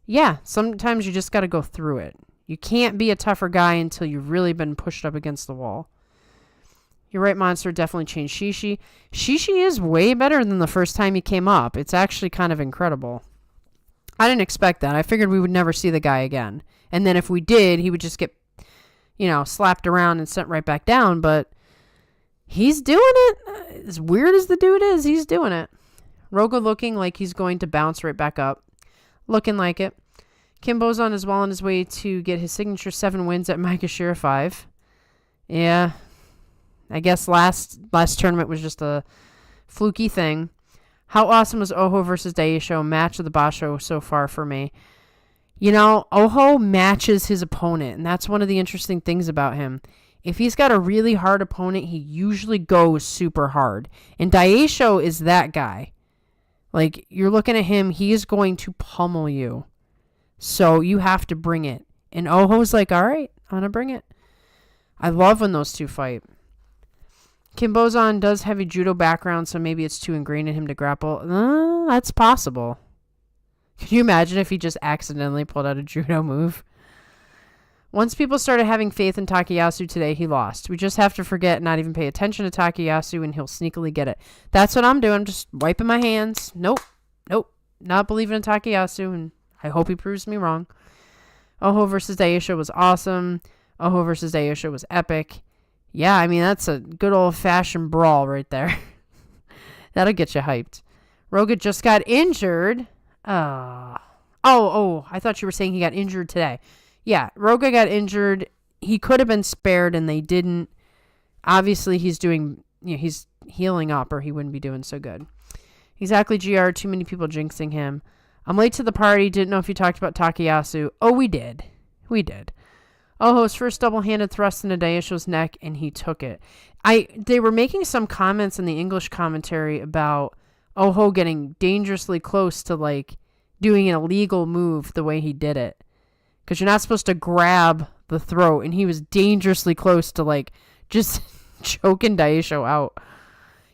Yeah, sometimes you just got to go through it. You can't be a tougher guy until you've really been pushed up against the wall. You're right, Monster. Definitely changed Shishi. Shishi is way better than the first time he came up. It's actually kind of incredible. I didn't expect that. I figured we would never see the guy again. And then if we did, he would just get, slapped around and sent right back down. But he's doing it. As weird as the dude is, he's doing it. Roga looking like he's going to bounce right back up. Looking like it. Kimbozan is well on his way to get his signature 7 wins at Maegashira 5. Yeah. I guess last tournament was just a fluky thing. How awesome was Oho versus Daisho? Match of the Basho so far for me. Oho matches his opponent, and that's one of the interesting things about him. If he's got a really hard opponent, he usually goes super hard. And Daisho is that guy. Like, you're looking at him, he is going to pummel you. So you have to bring it. And Oho's like, all right, I'm going to bring it. I love when those two fight. Kimbozan does have a judo background, so maybe it's too ingrained in him to grapple. That's possible. Can you imagine if he just accidentally pulled out a judo move? Once people started having faith in Takayasu today, he lost. We just have to forget and not even pay attention to Takayasu, and he'll sneakily get it. That's what I'm doing. I'm just wiping my hands. Nope. Not believing in Takayasu, and I hope he proves me wrong. Oho versus Daisho was awesome. Oho versus Daisho was epic. Yeah, I mean, that's a good old-fashioned brawl right there. That'll get you hyped. Roga just got injured. I thought you were saying he got injured today. Yeah, Roga got injured. He could have been spared, and they didn't. Obviously, he's healing up, or he wouldn't be doing so good. Exactly, GR. Too many people jinxing him. I'm late to the party. Didn't know if you talked about Takayasu. Oh, we did. Oho's first double-handed thrust into Daisho's neck, and he took it. They were making some comments in the English commentary about Oho getting dangerously close to, doing an illegal move the way he did it. Because you're not supposed to grab the throat, and he was dangerously close to, just choking Daisho out.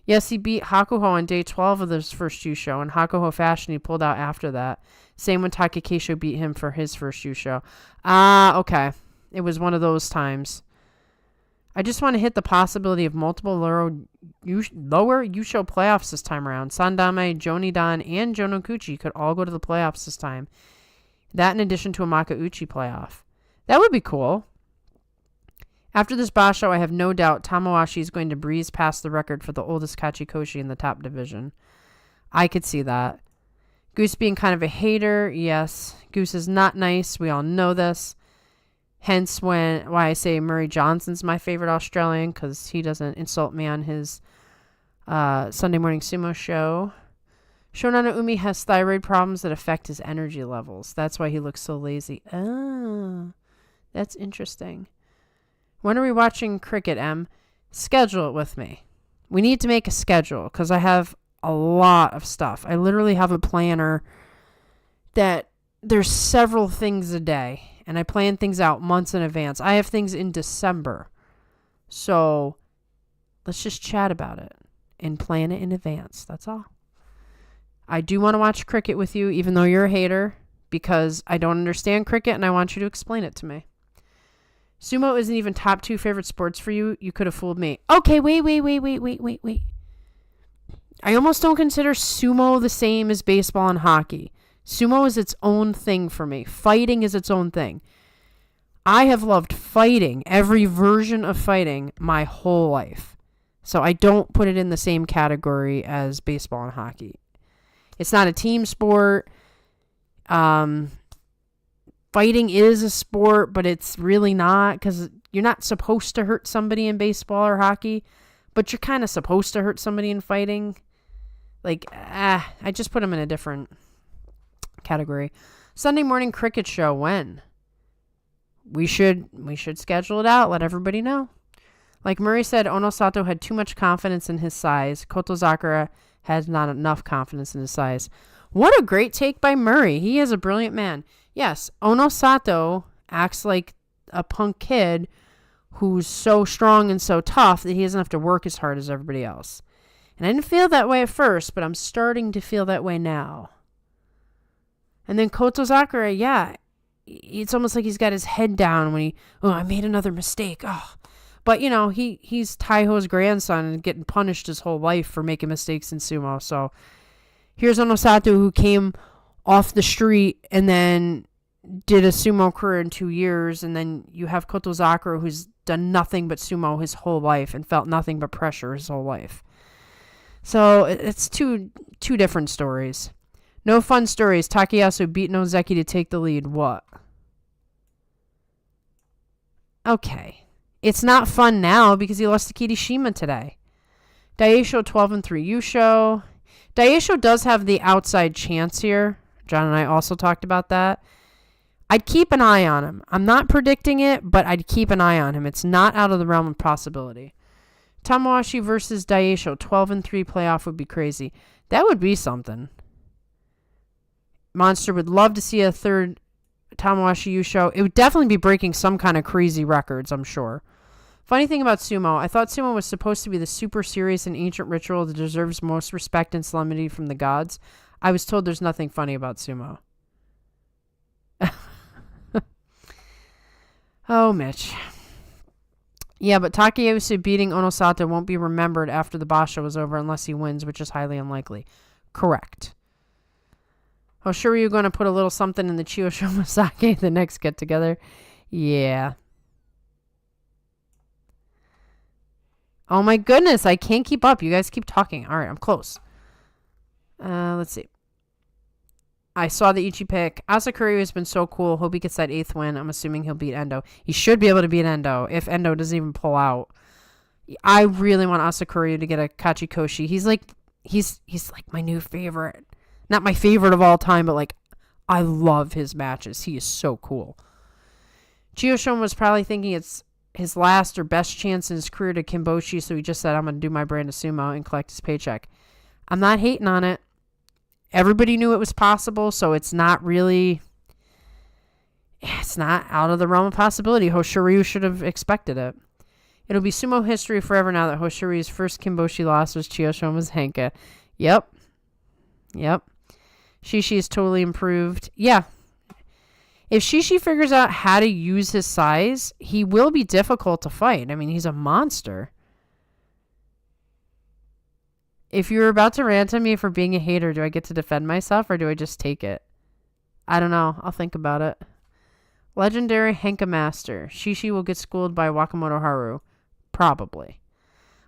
Yes, he beat Hakuho on day 12 of his first Yusho, and Hakuho fashion he pulled out after that. Same when Takekisho beat him for his first Yusho. Okay. It was one of those times. I just want to hit the possibility of multiple lower Yusho playoffs this time around. Sandame, Jonidan, and Jonokuchi could all go to the playoffs this time. That in addition to a Makauchi playoff. That would be cool. After this Basho, I have no doubt Tamawashi is going to breeze past the record for the oldest Kachikoshi in the top division. I could see that. Goose being kind of a hater, yes. Goose is not nice. We all know this. Hence why I say Murray Johnson's my favorite Australian, because he doesn't insult me on his Sunday morning sumo show. Shonana Umi has thyroid problems that affect his energy levels. That's why he looks so lazy. Oh, that's interesting. When are we watching cricket, Em? Schedule it with me. We need to make a schedule, because I have a lot of stuff. I literally have a planner that there's several things a day. And I plan things out months in advance. I have things in December. So let's just chat about it and plan it in advance. That's all. I do want to watch cricket with you, even though you're a hater, because I don't understand cricket and I want you to explain it to me. Sumo isn't even top 2 favorite sports for you. You could have fooled me. Okay, wait. I almost don't consider sumo the same as baseball and hockey. Sumo is its own thing for me. Fighting is its own thing. I have loved fighting, every version of fighting, my whole life. So I don't put it in the same category as baseball and hockey. It's not a team sport. Fighting is a sport, but it's really not, because you're not supposed to hurt somebody in baseball or hockey, but you're kind of supposed to hurt somebody in fighting. I just put them in a different category. Sunday morning cricket show, when? We should schedule it out. Let everybody know. Like Murray said, Onosato had too much confidence in his size. Kotozakura has not enough confidence in his size. What a great take by Murray. He is a brilliant man. Yes, Onosato acts like a punk kid who's so strong and so tough that he doesn't have to work as hard as everybody else. And I didn't feel that way at first, but I'm starting to feel that way now. And then Kotozakura, yeah, it's almost like he's got his head down when I made another mistake. Oh, but he's Taiho's grandson and getting punished his whole life for making mistakes in sumo. So here's Onosato, who came off the street and then did a sumo career in 2 years, and then you have Koto-Zakura, who's done nothing but sumo his whole life and felt nothing but pressure his whole life. So it's two different stories. No fun stories. Takayasu beat Nozeki to take the lead. What? Okay. It's not fun now because he lost to Koto-Shima today. Daisho 12-3 Yusho. Daisho does have the outside chance here. John and I also talked about that. I'd keep an eye on him. I'm not predicting it, but I'd keep an eye on him. It's not out of the realm of possibility. Tamawashi versus Daisho, 12-3 playoff would be crazy. That would be something. Monster would love to see a third Tamawashi Yusho. It would definitely be breaking some kind of crazy records, I'm sure. Funny thing about sumo, I thought sumo was supposed to be the super serious and ancient ritual that deserves most respect and solemnity from the gods. I was told there's nothing funny about sumo. Oh, Mitch. Yeah, but Takayasu beating Onosato won't be remembered after the Basha was over unless he wins, which is highly unlikely. Correct. Hoshoryu going to put a little something in the Chiyoshima sake the next get-together? Yeah. Oh my goodness, I can't keep up. You guys keep talking. All right, I'm close. Let's see. I saw the Ichi pick. Asakura has been so cool. Hope he gets that 8th win. I'm assuming he'll beat Endo. He should be able to beat Endo if Endo doesn't even pull out. I really want Asakura to get a Kachikoshi. He's like my new favorite. Not my favorite of all time, but like I love his matches. He is so cool. Chiyoshima was probably thinking it's his last or best chance in his career to Kimboshi, so he just said, I'm going to do my brand of sumo and collect his paycheck. I'm not hating on it. Everybody knew it was possible, so it's not out of the realm of possibility. Hoshoryu should have expected it. It'll be sumo history forever now that Hoshoryu's first Kimboshi loss was Chiyoshima's Henka. Yep. Shishi is totally improved. Yeah. If Shishi figures out how to use his size, he will be difficult to fight. I mean, he's a monster. If you're about to rant on me for being a hater, do I get to defend myself or do I just take it? I don't know. I'll think about it. Legendary Henka Master. Shishi will get schooled by Wakamoto Haru. Probably.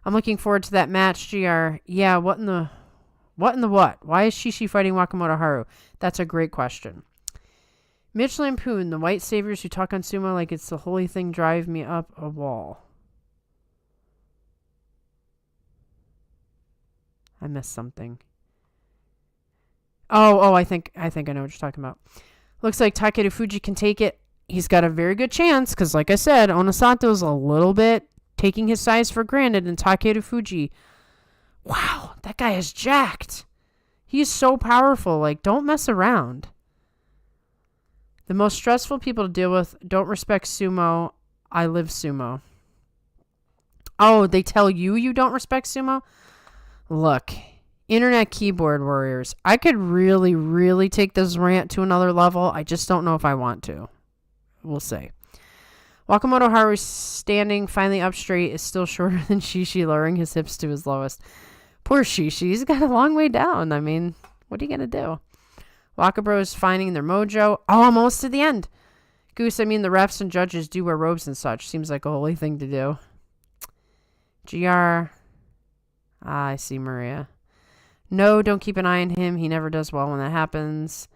I'm looking forward to that match, GR. Yeah, what in the what? Why is Shishi fighting Wakamoto Haru? That's a great question. Mitch Lampoon, the white saviors who talk on sumo like it's the holy thing drive me up a wall. I missed something. Oh, I think I know what you're talking about. Looks like Takerufuji can take it. He's got a very good chance because, like I said, Onosato's a little bit taking his size for granted, and Takerufuji, wow, that guy is jacked. He's so powerful. Like, don't mess around. The most stressful people to deal with don't respect sumo. I live sumo. Oh, they tell you don't respect sumo? Look, internet keyboard warriors, I could really, really take this rant to another level. I just don't know if I want to. We'll see. Wakamoto Haru's standing finally up straight is still shorter than Shishi, lowering his hips to his lowest. Poor Shishi. He's got a long way down. I mean, what are you going to do? Wakabro is finding their mojo. Almost to the end. Goose, I mean, the refs and judges do wear robes and such. Seems like a holy thing to do. GR. I see Maria. No, don't keep an eye on him. He never does well when that happens.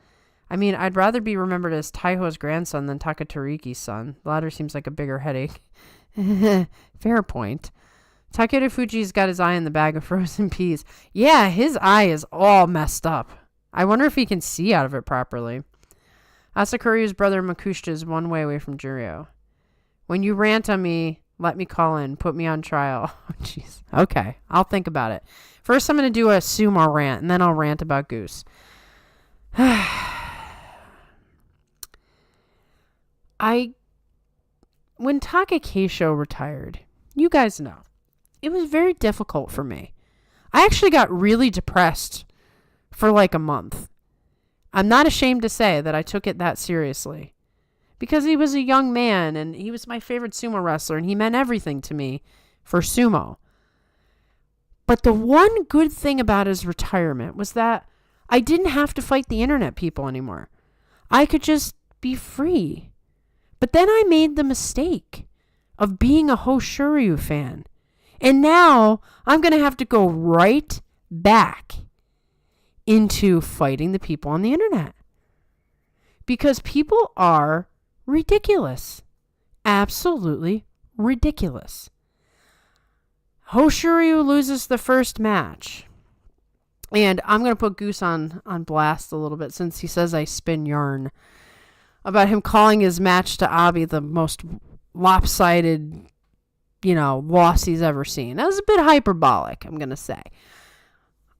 I mean, I'd rather be remembered as Taiho's grandson than Takatoriki's son. The latter seems like a bigger headache. Fair point. Takerufuji's got his eye in the bag of frozen peas. Yeah, his eye is all messed up. I wonder if he can see out of it properly. Asakuryu's brother Makushita is one way away from Juryo. When you rant on me, let me call in. Put me on trial. Oh, jeez. Okay, I'll think about it. First, I'm going to do a sumo rant, and then I'll rant about Goose. When Takakeisho retired, you guys know, it was very difficult for me. I actually got really depressed for like a month. I'm not ashamed to say that I took it that seriously. Because he was a young man, and he was my favorite sumo wrestler, and he meant everything to me for sumo. But the one good thing about his retirement was that I didn't have to fight the internet people anymore. I could just be free. But then I made the mistake of being a Hoshoryu fan. And now I'm going to have to go right back into fighting the people on the internet. Because people are ridiculous. Absolutely ridiculous. Hoshoryu loses the first match. And I'm going to put Goose on blast a little bit since he says I spin yarn about him calling his match to Abi the most lopsided, loss he's ever seen. That was a bit hyperbolic, I'm going to say.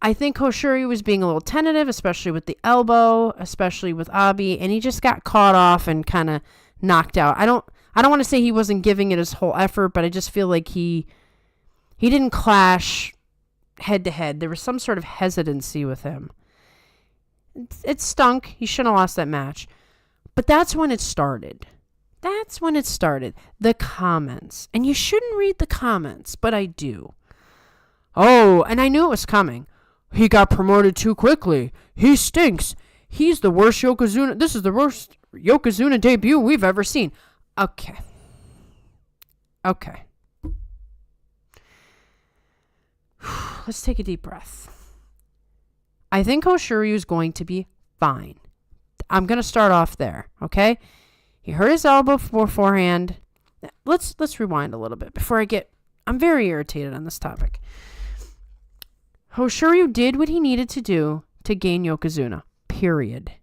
I think Hoshoryu was being a little tentative, especially with the elbow, especially with Abi, and he just got caught off and kind of knocked out. I don't want to say he wasn't giving it his whole effort, but I just feel like he didn't clash head to head. There was some sort of hesitancy with him. It stunk. He shouldn't have lost that match. But that's when it started. The comments. And you shouldn't read the comments, but I do. Oh, and I knew it was coming. He got promoted too quickly. He stinks. He's the worst Yokozuna. This is the worst Yokozuna debut we've ever seen. Okay. Let's take a deep breath. I think Hoshoryu is going to be fine. I'm going to start off there, okay? He hurt his elbow beforehand. Let's rewind a little bit before I'm very irritated on this topic. Hoshoryu did what he needed to do to gain Yokozuna, period.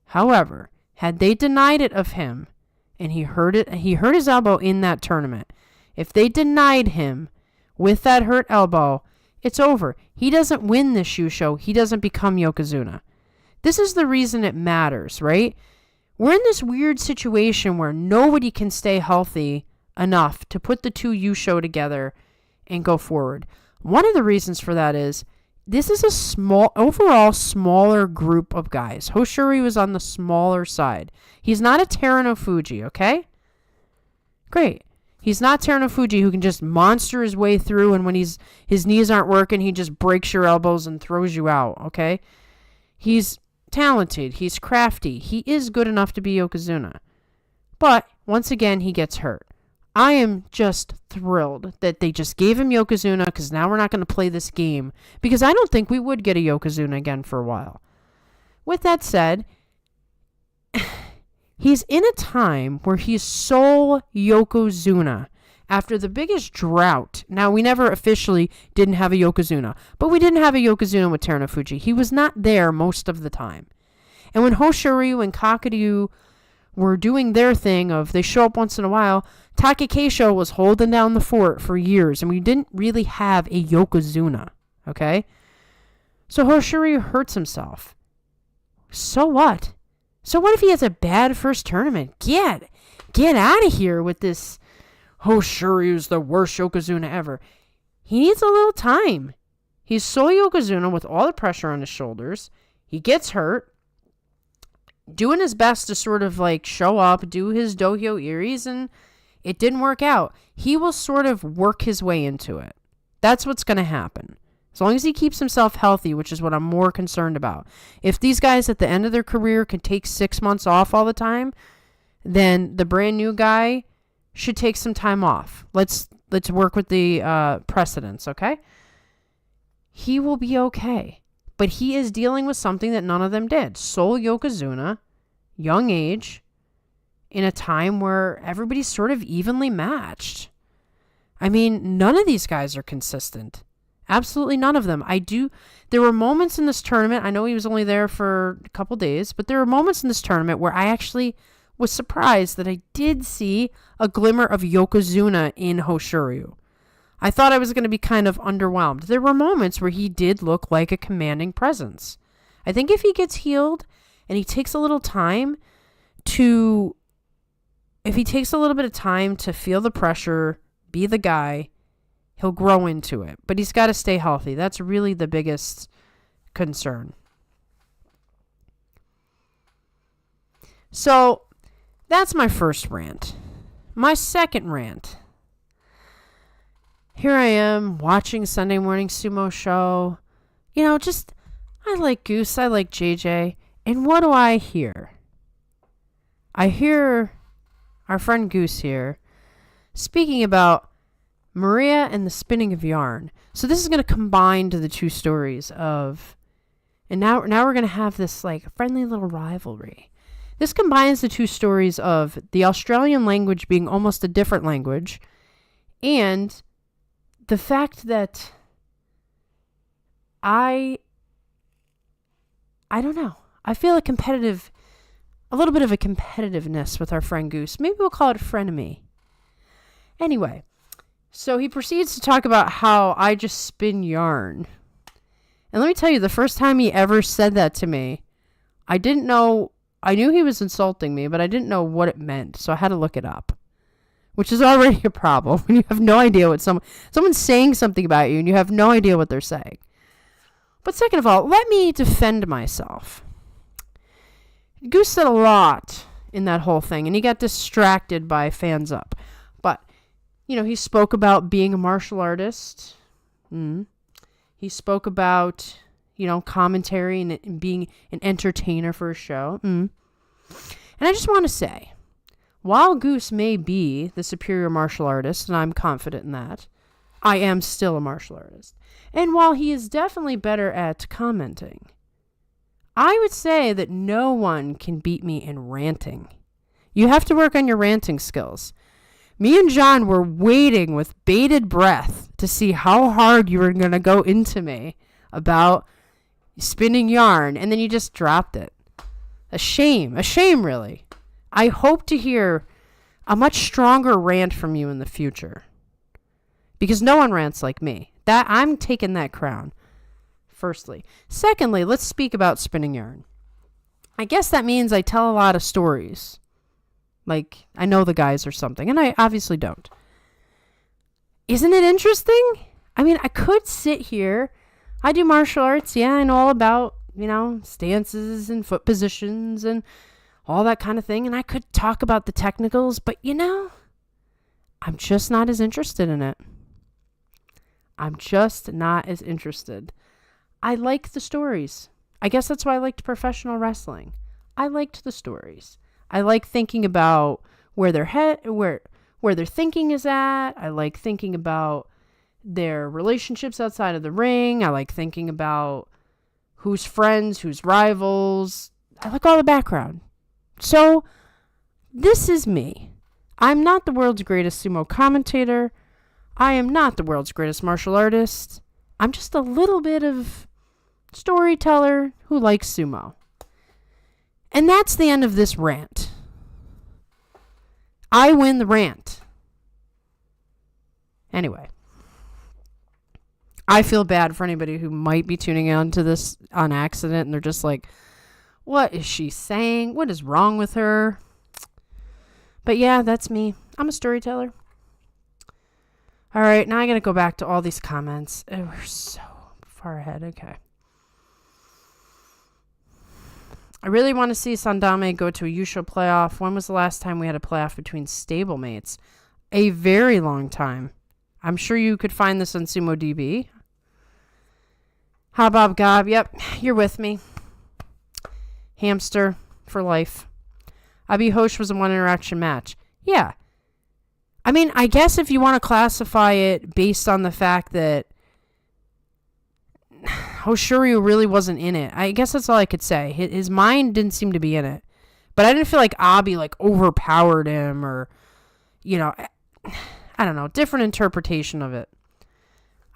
However, had they denied it of him, and he hurt his elbow in that tournament, if they denied him with that hurt elbow, it's over. He doesn't win this Shusho. He doesn't become Yokozuna. This is the reason it matters, right? We're in this weird situation where nobody can stay healthy enough to put the two Yusho together and go forward. One of the reasons for that is this is a overall smaller group of guys. Hoshoryu is on the smaller side. He's not a Takerufuji, okay? Great. He's not Takerufuji who can just monster his way through, and when his knees aren't working, he just breaks your elbows and throws you out, okay? He's talented. He's crafty. He is good enough to be Yokozuna. But, once again, he gets hurt. I am just thrilled that they just gave him Yokozuna, because now we're not going to play this game, because I don't think we would get a Yokozuna again for a while. With that said, he's in a time where he's sole Yokozuna after the biggest drought. Now, we never officially didn't have a Yokozuna, but we didn't have a Yokozuna with Takerufuji. He was not there most of the time. And when Hoshoryu and Kakuryu were doing their thing of they show up once in a while, Takekeisho was holding down the fort for years, and we didn't really have a Yokozuna, okay? So Hoshoryu hurts himself. So what? So what if he has a bad first tournament? Get out of here with this Hoshoryu's the worst Yokozuna ever. He needs a little time. He's sole Yokozuna with all the pressure on his shoulders. He gets hurt. Doing his best to sort of show up, do his dohyo iris, and it didn't work out. He will sort of work his way into it. That's what's going to happen. As long as he keeps himself healthy, which is what I'm more concerned about. If these guys at the end of their career can take 6 months off all the time, then the brand new guy should take some time off. Let's work with the precedents, okay? He will be okay. But he is dealing with something that none of them did. Sole Yokozuna, young age, in a time where everybody's sort of evenly matched. I mean, none of these guys are consistent. Absolutely none of them. There were moments in this tournament, I know he was only there for a couple days, but there were moments in this tournament where I actually was surprised that I did see a glimmer of Yokozuna in Hoshoryu. I thought I was going to be kind of underwhelmed. There were moments where he did look like a commanding presence. I think if he gets healed and he takes a little time to feel the pressure, be the guy, he'll grow into it. But he's got to stay healthy. That's really the biggest concern. So, that's my first rant. My second rant. Here I am watching Sunday Morning Sumo Show. I like Goose. I like JJ. And what do I hear? I hear our friend Goose here speaking about Maria and the spinning of yarn. So this is going to combine to the two stories of, and now we're going to have this like friendly little rivalry. This combines the two stories of the Australian language being almost a different language, and the fact that I don't know. I feel a little bit of a competitiveness with our friend Goose. Maybe we'll call it frenemy. Anyway, so he proceeds to talk about how I just spin yarn. And let me tell you, the first time he ever said that to me, I knew he was insulting me, but I didn't know what it meant, so I had to look it up. Which is already a problem when you have no idea what someone's saying something about you and you have no idea what they're saying. But second of all, let me defend myself. Goose said a lot in that whole thing, and he got distracted by Fans Up. But, he spoke about being a martial artist. He spoke about, commentary and being an entertainer for a show. And I just want to say, while Goose may be the superior martial artist, and I'm confident in that, I am still a martial artist. And while he is definitely better at commenting, I would say that no one can beat me in ranting. You have to work on your ranting skills. Me and John were waiting with bated breath to see how hard you were going to go into me about spinning yarn, and then you just dropped it. A shame, really. I hope to hear a much stronger rant from you in the future. Because no one rants like me. That I'm taking that crown. Firstly. Secondly, let's speak about spinning yarn. I guess that means I tell a lot of stories. Like, I know the guys or something. And I obviously don't. Isn't it interesting? I mean, I could sit here. I do martial arts. Yeah, I know all about, stances and foot positions and all that kind of thing. And I could talk about the technicals. But, I'm just not as interested in it. I'm just not as interested. I like the stories. I guess that's why I liked professional wrestling. I liked the stories. I like thinking about where their thinking is at. I like thinking about their relationships outside of the ring. I like thinking about who's friends, who's rivals. I like all the background. So, this is me. I'm not the world's greatest sumo commentator. I am not the world's greatest martial artist. I'm just a little bit of storyteller who likes sumo. And that's the end of this rant. I win the rant. Anyway. I feel bad for anybody who might be tuning in to this on accident and they're just like, what is she saying? What is wrong with her? But yeah, that's me. I'm a storyteller. All right, now I got to go back to all these comments. Oh, we're so far ahead. Okay. I really want to see Sandame go to a Yusho playoff. When was the last time we had a playoff between stablemates? A very long time. I'm sure you could find this on Sumo DB. Habob Gob. Yep, you're with me. Hamster for life. Abi Hosh was a one interaction match. Yeah. I mean, I guess if you want to classify it based on the fact that Hoshoryu really wasn't in it, I guess that's all I could say. His mind didn't seem to be in it. But I didn't feel like Abi overpowered him or, I don't know, different interpretation of it.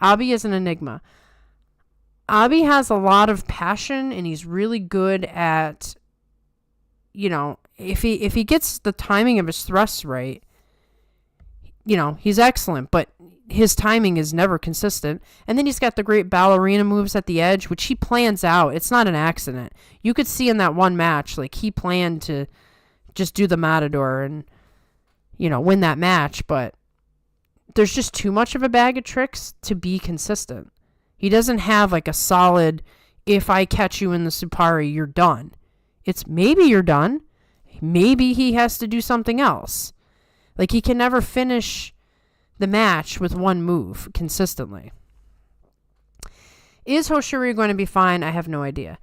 Abi is an enigma. Abi has a lot of passion and he's really good at, if he gets the timing of his thrusts right, he's excellent, but his timing is never consistent. And then he's got the great ballerina moves at the edge, which he plans out. It's not an accident. You could see in that one match, he planned to just do the matador and, win that match. But there's just too much of a bag of tricks to be consistent. He doesn't have a solid, if I catch you in the Supari, you're done. It's maybe you're done. Maybe he has to do something else. He can never finish the match with one move consistently. Is Hoshoryu going to be fine? I have no idea.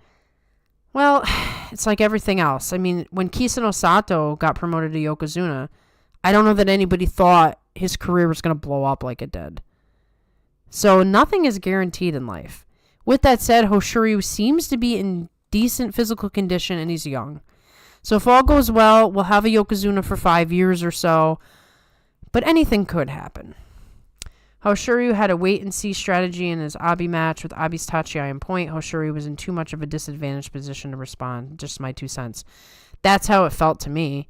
Well, it's like everything else. I mean, when Onosato got promoted to Yokozuna, I don't know that anybody thought his career was going to blow up like it did. So nothing is guaranteed in life. With that said, Hoshoryu seems to be in decent physical condition and he's young. So if all goes well, we'll have a Yokozuna for 5 years or so. But anything could happen. Hoshoryu had a wait-and-see strategy in his Abi match with Abi's Tachi on point. Hoshoryu was in too much of a disadvantaged position to respond. Just my 2 cents. That's how it felt to me.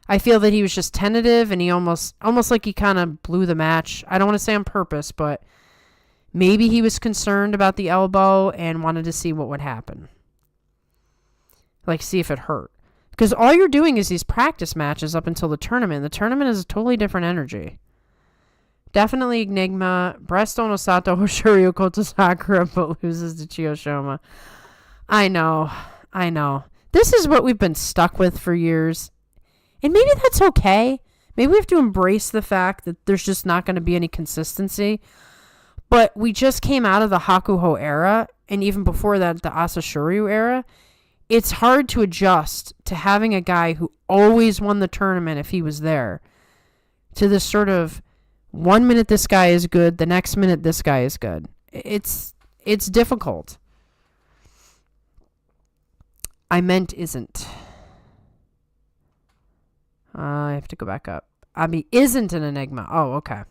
I feel that he was just tentative, and he almost like he kind of blew the match. I don't want to say on purpose, but maybe he was concerned about the elbow and wanted to see what would happen. Like, see if it hurt. Because all you're doing is these practice matches up until the tournament. The tournament is a totally different energy. Definitely Enigma. Breast Onosato, Hoshoryu, Koto Sakura, but loses to Chiyoshima. I know. This is what we've been stuck with for years. And maybe that's okay. Maybe we have to embrace the fact that there's just not going to be any consistency. But we just came out of the Hakuho era, and even before that, the Asashoryu era. It's hard to adjust to having a guy who always won the tournament if he was there, to this sort of 1 minute this guy is good, the next minute this guy is good. It's difficult. I meant isn't. I have to go back up. Abi isn't an enigma. Oh, okay.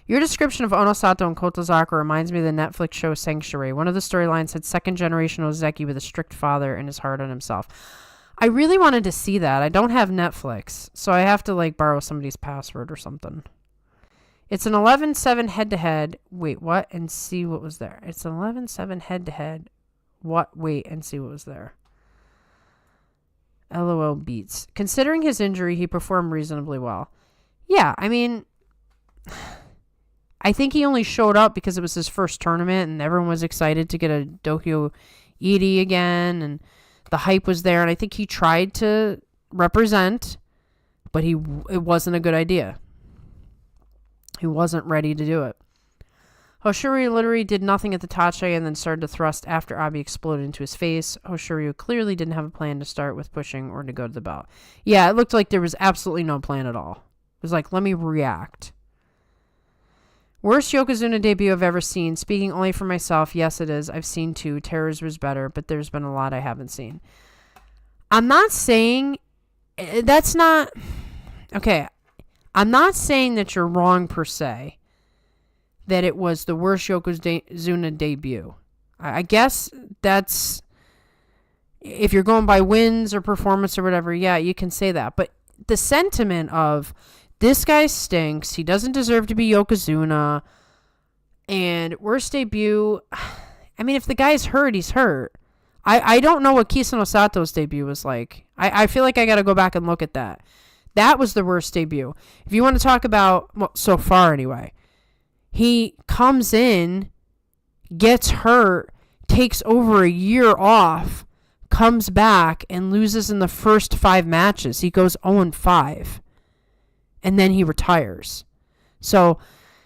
Your description of Onosato and Kotozaka reminds me of the Netflix show Sanctuary. One of the storylines had second-generation Ozeki with a strict father and is hard on himself. I really wanted to see that. I don't have Netflix, so I have to, borrow somebody's password or something. It's an 11-7 head-to-head. Wait, what? And see what was there. It's an 11-7 head-to-head. What? Wait, and see what was there. LOL beats. Considering his injury, he performed reasonably well. Yeah, I mean, I think he only showed up because it was his first tournament and everyone was excited to get a Dohyo Iri again and the hype was there, and I think he tried to represent, but it wasn't a good idea. He wasn't ready to do it. Hoshoryu literally did nothing at the Tachi and then started to thrust after Abi exploded into his face. Hoshoryu clearly didn't have a plan to start with pushing or to go to the belt. Yeah, it looked like there was absolutely no plan at all. It was like, let me react. Worst Yokozuna debut I've ever seen. Speaking only for myself, yes it is. I've seen 2. Terror's was better, but there's been a lot I haven't seen. I'm not saying... That's not... Okay, I'm not saying that you're wrong per se. That it was the worst Yokozuna debut. I guess that's... If you're going by wins or performance or whatever, yeah, you can say that. But the sentiment of... This guy stinks. He doesn't deserve to be Yokozuna. And worst debut... I mean, if the guy's hurt, he's hurt. I don't know what Onosato's debut was like. I feel like I got to go back and look at that. That was the worst debut. If you want to talk about... Well, so far anyway. He comes in, gets hurt, takes over a year off, comes back, and loses in the first 5 matches. He goes 0-5. And then he retires. So,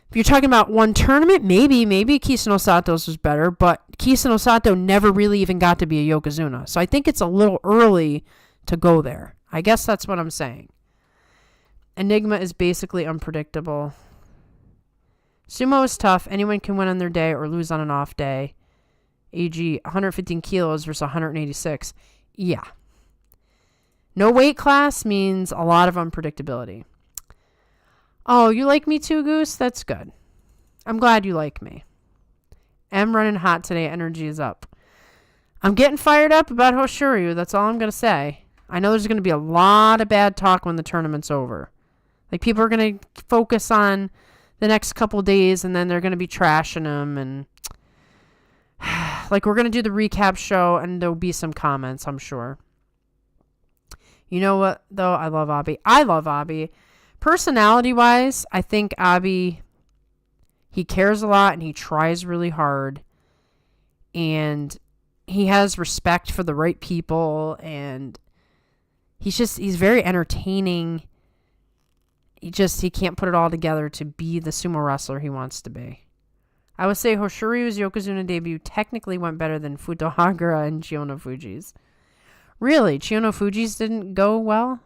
if you're talking about one tournament, maybe Onosato's was better, but Onosato never really even got to be a Yokozuna. So I think it's a little early to go there. I guess that's what I'm saying. Enigma is basically unpredictable. Sumo is tough. Anyone can win on their day or lose on an off day. AG, 115 kilos versus 186. Yeah. No weight class means a lot of unpredictability. Oh, you like me too, Goose? That's good. I'm glad you like me. I'm running hot today. Energy is up. I'm getting fired up about Hoshoryu. That's all I'm going to say. I know there's going to be a lot of bad talk when the tournament's over. Like, people are going to focus on the next couple days, and then they're going to be trashing him. And, like, we're going to do the recap show, and there'll be some comments, I'm sure. You know what, though? I love Abi. Personality-wise, I think Abi, he cares a lot and he tries really hard. And he has respect for the right people. And he's very entertaining. He can't put it all together to be the sumo wrestler he wants to be. I would say Hoshoryu's Yokozuna debut technically went better than Futohagura and Chiyonofuji's. Really? Chiyonofuji's didn't go well?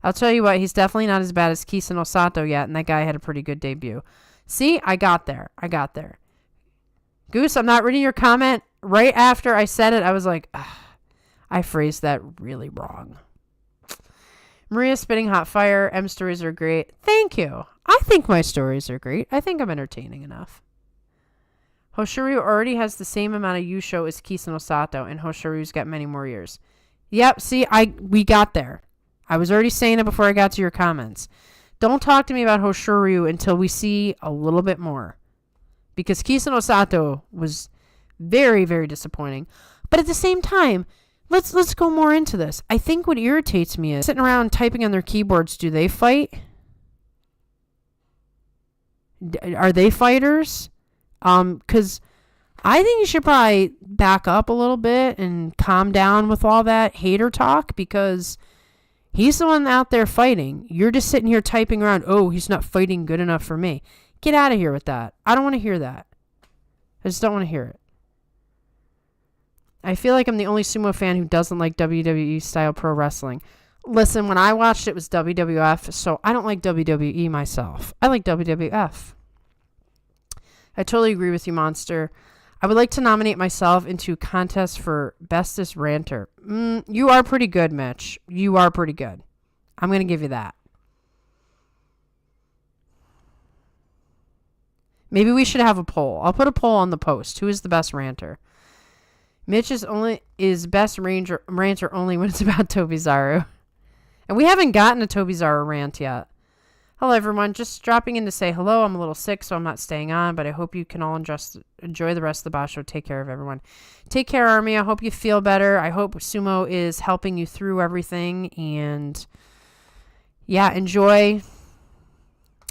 I'll tell you what, he's definitely not as bad as Kisa Onosato yet, and that guy had a pretty good debut. See? I got there. Goose, I'm not reading your comment. Right after I said it, I was like, I phrased that really wrong. Maria spitting hot fire. M stories are great. Thank you. I think my stories are great. I think I'm entertaining enough. Hoshoryu already has the same amount of Yusho as Kisa Onosato, and Hoshoryu's got many more years. Yep, see, we got there. I was already saying it before I got to your comments. Don't talk to me about Hoshoryu until we see a little bit more. Because Kisa Onosato was very, very disappointing. But at the same time, let's go more into this. I think what irritates me is sitting around typing on their keyboards. Do they fight? Are they fighters? Because I think you should probably back up a little bit and calm down with all that hater talk, because he's the one out there fighting. You're just sitting here typing around, oh, he's not fighting good enough for me. Get out of here with that. I don't want to hear that. I just don't want to hear it. I feel like I'm the only sumo fan who doesn't like WWE style pro wrestling. Listen, when I watched it was WWF, so I don't like WWE myself. I like WWF. I totally agree with you, Monster. I would like to nominate myself into contest for bestest ranter. You are pretty good, Mitch. You are pretty good. I'm going to give you that. Maybe we should have a poll. I'll put a poll on the post. Who is the best ranter? Mitch is best ranter only when it's about Tobizaru. And we haven't gotten a Tobizaru rant yet. Hello, everyone. Just dropping in to say hello. I'm a little sick, so I'm not staying on, but I hope you can all enjoy the rest of the basho. Take care of everyone. Take care, Army. I hope you feel better. I hope sumo is helping you through everything. And, yeah, enjoy.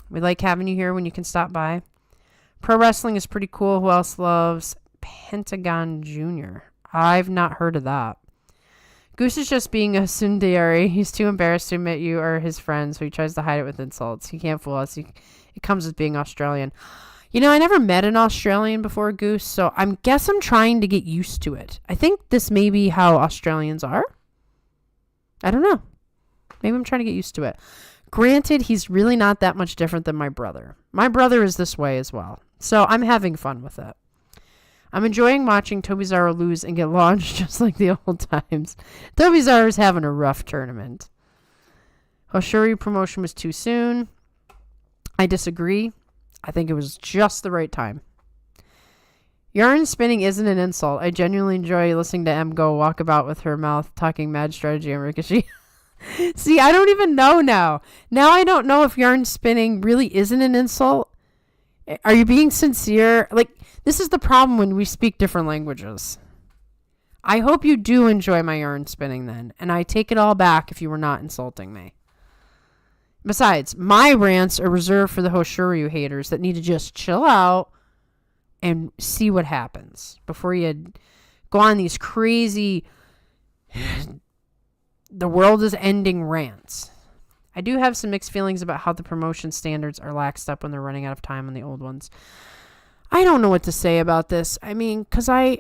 We like having you here when you can stop by. Pro wrestling is pretty cool. Who else loves Pentagon Jr.? I've not heard of that. Goose is just being a tsundere. He's too embarrassed to admit you are his friend, so he tries to hide it with insults. He can't fool us. It comes with being Australian. You know, I never met an Australian before, Goose, so I guess I'm trying to get used to it. I think this may be how Australians are. I don't know. Maybe I'm trying to get used to it. Granted, he's really not that much different than my brother. My brother is this way as well, so I'm having fun with it. I'm enjoying watching Tobizaru lose and get launched just like the old times. Tobizaru's having a rough tournament. Hoshoryu promotion was too soon. I disagree. I think it was just the right time. Yarn spinning isn't an insult. I genuinely enjoy listening to M go walk about with her mouth talking mad strategy and rikishi. See, I don't even know now. Now I don't know if yarn spinning really isn't an insult. Are you being sincere? Like, this is the problem when we speak different languages. I hope you do enjoy my yarn spinning then, and I take it all back if you were not insulting me. Besides, my rants are reserved for the Hoshoryu haters that need to just chill out and see what happens before you go on these crazy the world is ending rants. I do have some mixed feelings about how the promotion standards are laxed up when they're running out of time on the old ones. I don't know what to say about this. I mean, because I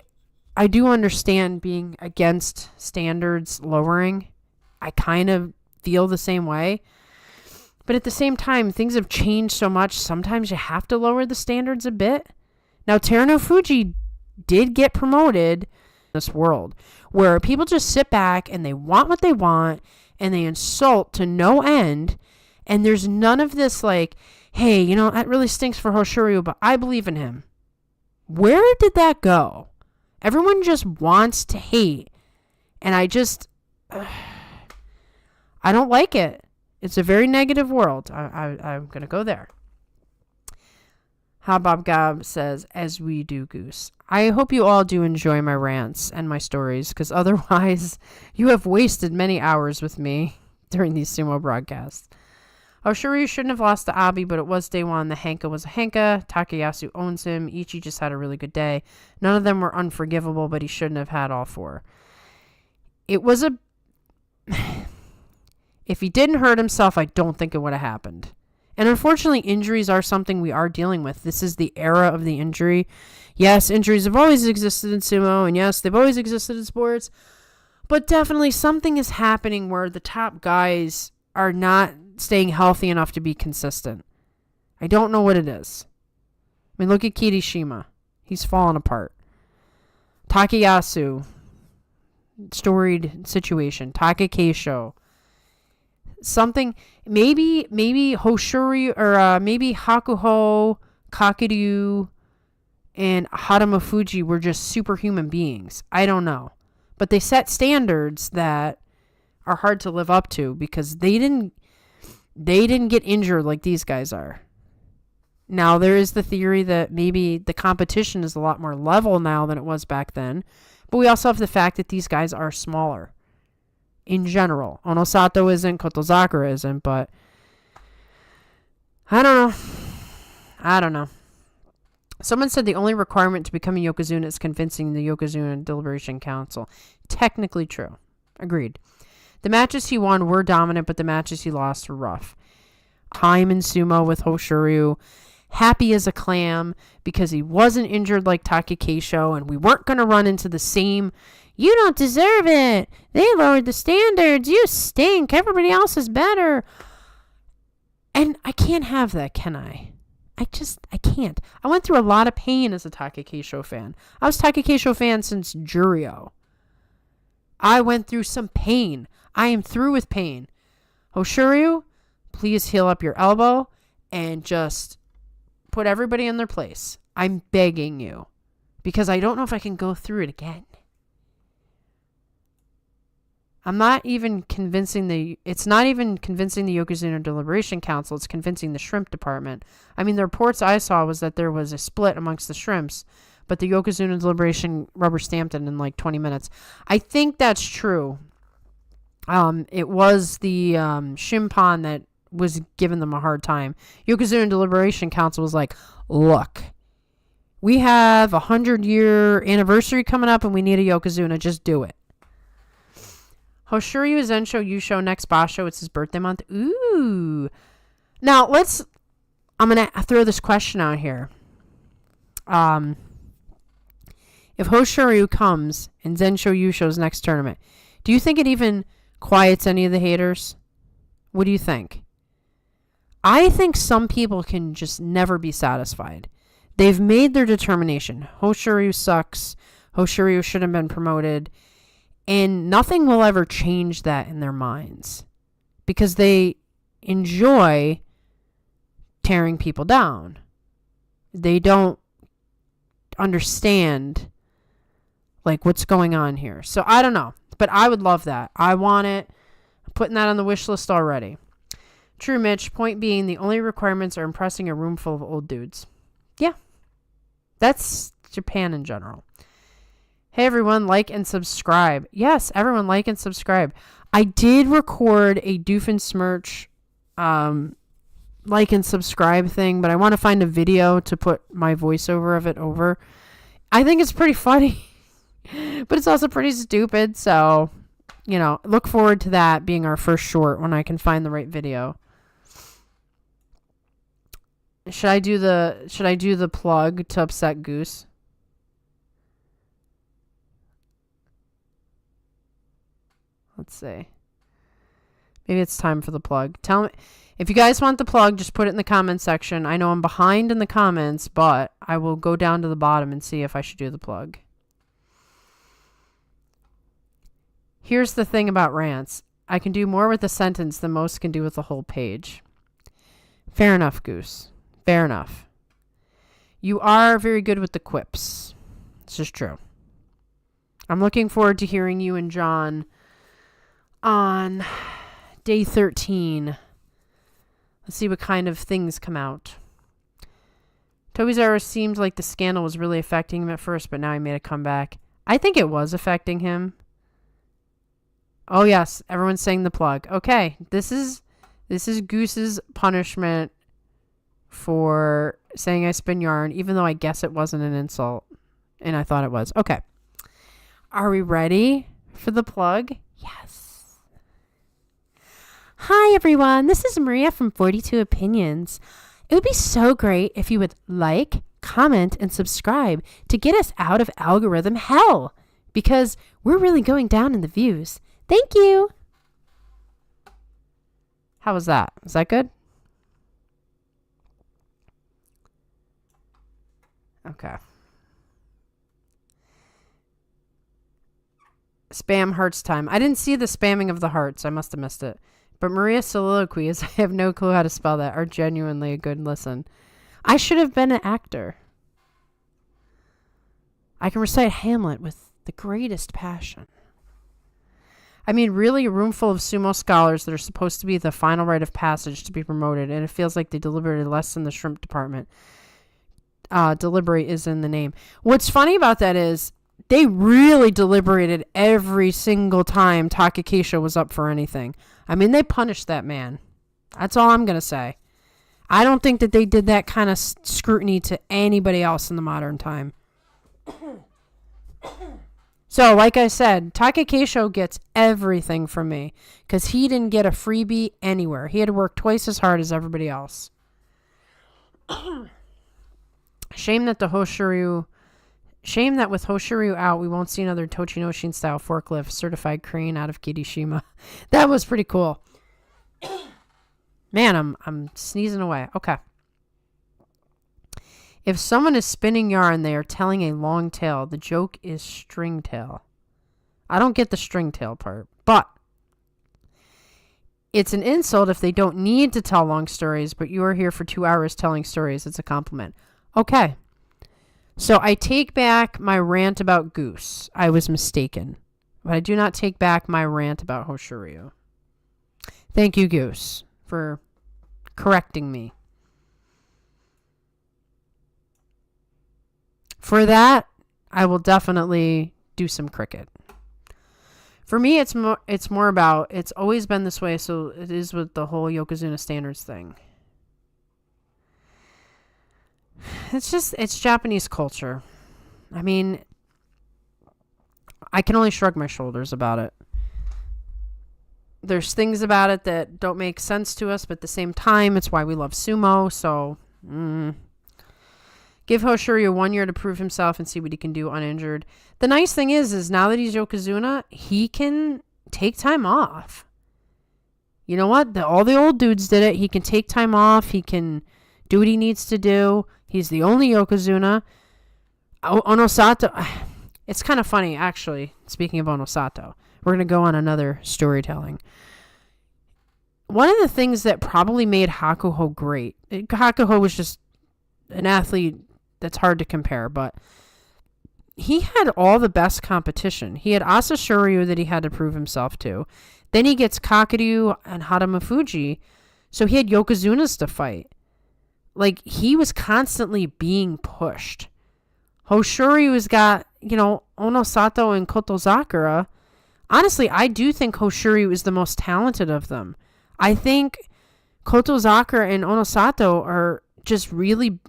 do understand being against standards lowering. I kind of feel the same way. But at the same time, things have changed so much, sometimes you have to lower the standards a bit. Now, Takerufuji did get promoted in this world where people just sit back and they want what they want and they insult to no end. And there's none of this like, hey, you know, that really stinks for Hoshoryu, but I believe in him. Where did that go? Everyone just wants to hate. And I don't like it. It's a very negative world. I'm going to go there. Habob Gab says, as we do, Goose. I hope you all do enjoy my rants and my stories, because otherwise you have wasted many hours with me during these sumo broadcasts. Hoshoryu shouldn't have lost to Abi, but it was day one. The Henka was a Henka. Takayasu owns him. Ichi just had a really good day. None of them were unforgivable, but he shouldn't have had all four. It was if he didn't hurt himself, I don't think it would have happened. And unfortunately, injuries are something we are dealing with. This is the era of the injury. Yes, injuries have always existed in sumo, and yes, they've always existed in sports. But definitely something is happening where the top guys are not staying healthy enough to be consistent. I don't know what it is. I mean, look at Koto-Shima. He's fallen apart. Takayasu. Storied situation. Takerufuji. Something, maybe Hoshoryu, or maybe Hakuho, Kakuryu, and Takerufuji were just superhuman beings. I don't know. But they set standards that are hard to live up to because they didn't get injured like these guys are. Now, there is the theory that maybe the competition is a lot more level now than it was back then. But we also have the fact that these guys are smaller. In general. Onosato isn't, Koto-Zakura isn't, but I don't know. Someone said the only requirement to become a Yokozuna is convincing the Yokozuna Deliberation Council. Technically true. Agreed. The matches he won were dominant, but the matches he lost were rough. Time in sumo with Hoshoryu. Happy as a clam because he wasn't injured like Takerufuji, and we weren't going to run into the same, you don't deserve it. They lowered the standards. You stink. Everybody else is better. And I can't have that, can I? I can't. I went through a lot of pain as a Takerufuji fan. I was Takerufuji fan since Juryo. I went through some pain. I am through with pain. Hoshoryu, please heal up your elbow and just put everybody in their place. I'm begging you. Because I don't know if I can go through it again. It's not even convincing the Yokozuna Deliberation Council. It's convincing the shrimp department. I mean, the reports I saw was that there was a split amongst the shrimps, but the Yokozuna Deliberation rubber stamped it in like 20 minutes. I think that's true. It was the Shimpan that was giving them a hard time. Yokozuna Deliberation Council was like, look, we have a 100-year anniversary coming up and we need a Yokozuna. Just do it. Hoshoryu Zensho Yusho next Basho. It's his birthday month. Ooh. Now, I'm going to throw this question out here. If Hoshoryu comes in Zensho Yusho's next tournament, do you think it even quiets any of the haters? What do you think? I think some people can just never be satisfied. They've made their determination. Hoshoryu sucks. Hoshoryu should have been promoted. And nothing will ever change that in their minds. Because they enjoy tearing people down. They don't understand like what's going on here. So I don't know. But I would love that. I want it. I'm putting that on the wish list already. True, Mitch. Point being, the only requirements are impressing a room full of old dudes. Yeah. That's Japan in general. Hey, everyone, like and subscribe. Yes, everyone, like and subscribe. I did record a Doofenshmirtz like and subscribe thing, but I want to find a video to put my voiceover of it over. I think it's pretty funny, but it's also pretty stupid. So, look forward to that being our first short when I can find the right video. Should I do the plug to upset Goose? Let's see. Maybe it's time for the plug. Tell me if you guys want the plug, just put it in the comment section. I know I'm behind in the comments, but I will go down to the bottom and see if I should do the plug. Here's the thing about rants. I can do more with a sentence than most can do with a whole page. Fair enough, Goose. Fair enough. You are very good with the quips. It's just true. I'm looking forward to hearing you and John on day 13. Let's see what kind of things come out. Tobizawa seemed like the scandal was really affecting him at first, but now he made a comeback. I think it was affecting him. Oh yes, everyone's saying the plug. Okay, this is Goose's punishment for saying I spin yarn, even though I guess it wasn't an insult, and I thought it was. Okay, are we ready for the plug? Yes. Hi everyone, this is Maria from 42 Opinions. It would be so great if you would like, comment, and subscribe to get us out of algorithm hell, because we're really going down in the views. Thank you. How was that? Is that good? Okay. Spam hearts time. I didn't see the spamming of the hearts. I must have missed it. But Maria's soliloquies, I have no clue how to spell that, are genuinely a good listen. I should have been an actor. I can recite Hamlet with the greatest passion. I mean, really a room full of sumo scholars that are supposed to be the final rite of passage to be promoted, and it feels like they deliberated less than the shrimp department. Deliberate is in the name. What's funny about that is they really deliberated every single time Takerufuji was up for anything. I mean, they punished that man. That's all I'm going to say. I don't think that they did that kind of scrutiny to anybody else in the modern time. So, like I said, Takerufuji gets everything from me because he didn't get a freebie anywhere. He had to work twice as hard as everybody else. Shame that with Hoshoryu out, we won't see another Tochinoshin style forklift certified crane out of Koto-Shima. That was pretty cool. Man, I'm sneezing away. Okay. If someone is spinning yarn, they are telling a long tale. The joke is string tail. I don't get the string tail part, but it's an insult if they don't need to tell long stories, but you are here for 2 hours telling stories. It's a compliment. Okay. So I take back my rant about Goose. I was mistaken. But I do not take back my rant about Hoshoryu. Thank you, Goose, for correcting me. For that, I will definitely do some cricket. For me, it's more about, it's always been this way, so it is with the whole Yokozuna standards thing. It's Japanese culture. I mean, I can only shrug my shoulders about it. There's things about it that don't make sense to us, but at the same time, it's why we love sumo, so give Hoshoryu 1 year to prove himself and see what he can do uninjured. The nice thing is now that he's Yokozuna, he can take time off. You know what? All the old dudes did it. He can take time off. He can do what he needs to do. He's the only Yokozuna. Onosato. It's kind of funny, actually, speaking of Onosato. We're going to go on another storytelling. One of the things that probably made Hakuho great, Hakuho was just an athlete that's hard to compare, but he had all the best competition. He had Hoshoryu that he had to prove himself to. Then he gets Kakuryu and Haramafuji, so he had Yokozunas to fight. Like, he was constantly being pushed. Hoshoryu's got, Onosato and Kotozakura. Honestly, I do think Hoshoryu is the most talented of them. I think Kotozakura and Onosato are just really...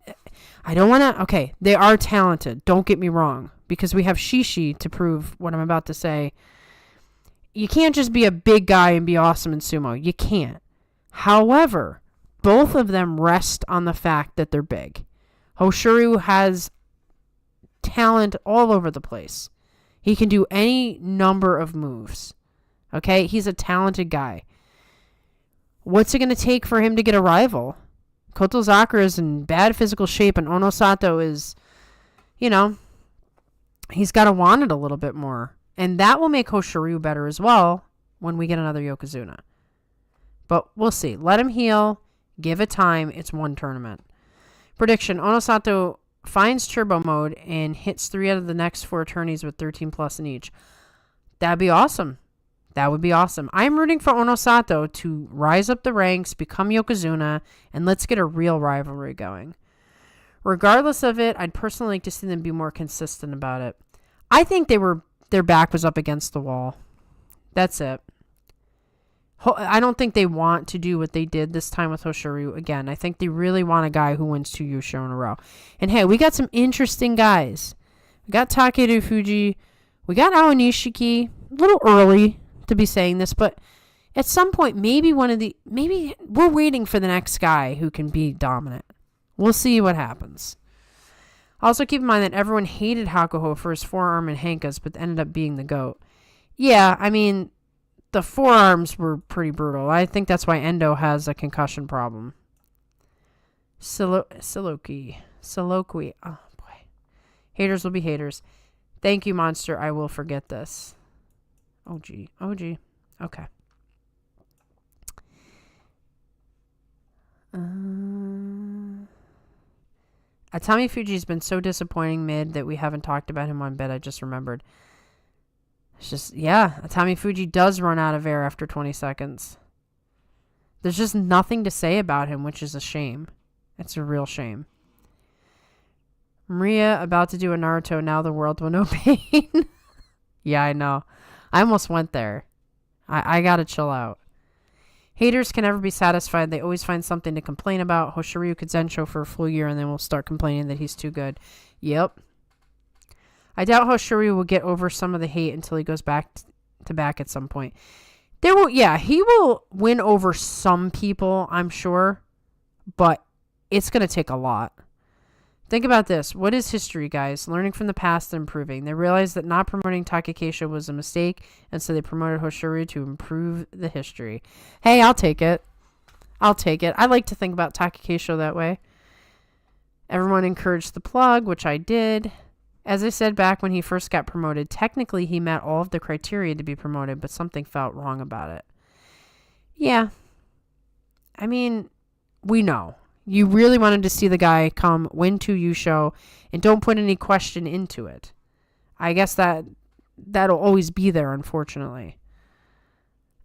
they are talented. Don't get me wrong. Because we have Shishi to prove what I'm about to say. You can't just be a big guy and be awesome in sumo. You can't. However, both of them rest on the fact that they're big. Hoshoryu has talent all over the place. He can do any number of moves. Okay? He's a talented guy. What's it going to take for him to get a rival? Kotozakura is in bad physical shape, and Onosato is, he's got to want it a little bit more. And that will make Hoshoryu better as well when we get another Yokozuna. But we'll see. Let him heal. Give it time. It's one tournament. Prediction. Onosato finds turbo mode and hits 3 out of the next 4 tourneys with 13 plus in each. That'd be awesome. That would be awesome. I'm rooting for Onosato to rise up the ranks, become Yokozuna, and let's get a real rivalry going. Regardless of it, I'd personally like to see them be more consistent about it. I think their back was up against the wall. That's it. I don't think they want to do what they did this time with Hoshoryu again. I think they really want a guy who wins 2 Yusho in a row. And hey, we got some interesting guys. We got Takerufuji. We got Aonishiki. A little early to be saying this, but At some point, maybe we're waiting for the next guy who can be dominant. We'll see what happens. Also, keep in mind that everyone hated Hakuho for his forearm and Hankas, but ended up being the GOAT. Yeah, I mean, the forearms were pretty brutal. I think that's why Endo has a concussion problem. Soliloquy. Oh, boy. Haters will be haters. Thank you, Monster. I will forget this. Oh, gee. Okay. Takerufuji's been so disappointing mid that we haven't talked about him on bed. I just remembered. It's just, yeah, Takerufuji does run out of air after 20 seconds. There's just nothing to say about him, which is a shame. It's a real shame. Maria about to do a Naruto, now the world will know pain. Yeah, I know. I almost went there. I gotta chill out. Haters can never be satisfied. They always find something to complain about. Hoshoryu could Zensho for a full year and then we'll start complaining that he's too good. Yep. I doubt Hoshoryu will get over some of the hate until he goes back to back at some point. He will win over some people, I'm sure, but it's going to take a lot. Think about this. What is history, guys? Learning from the past and improving. They realized that not promoting Takerufuji was a mistake, and so they promoted Hoshoryu to improve the history. Hey, I'll take it. I like to think about Takerufuji that way. Everyone encouraged the plug, which I did. As I said back when he first got promoted, technically he met all of the criteria to be promoted, but something felt wrong about it. Yeah. I mean, we know. You really wanted to see the guy come win 2 Yusho and don't put any question into it. I guess that'll always be there, unfortunately.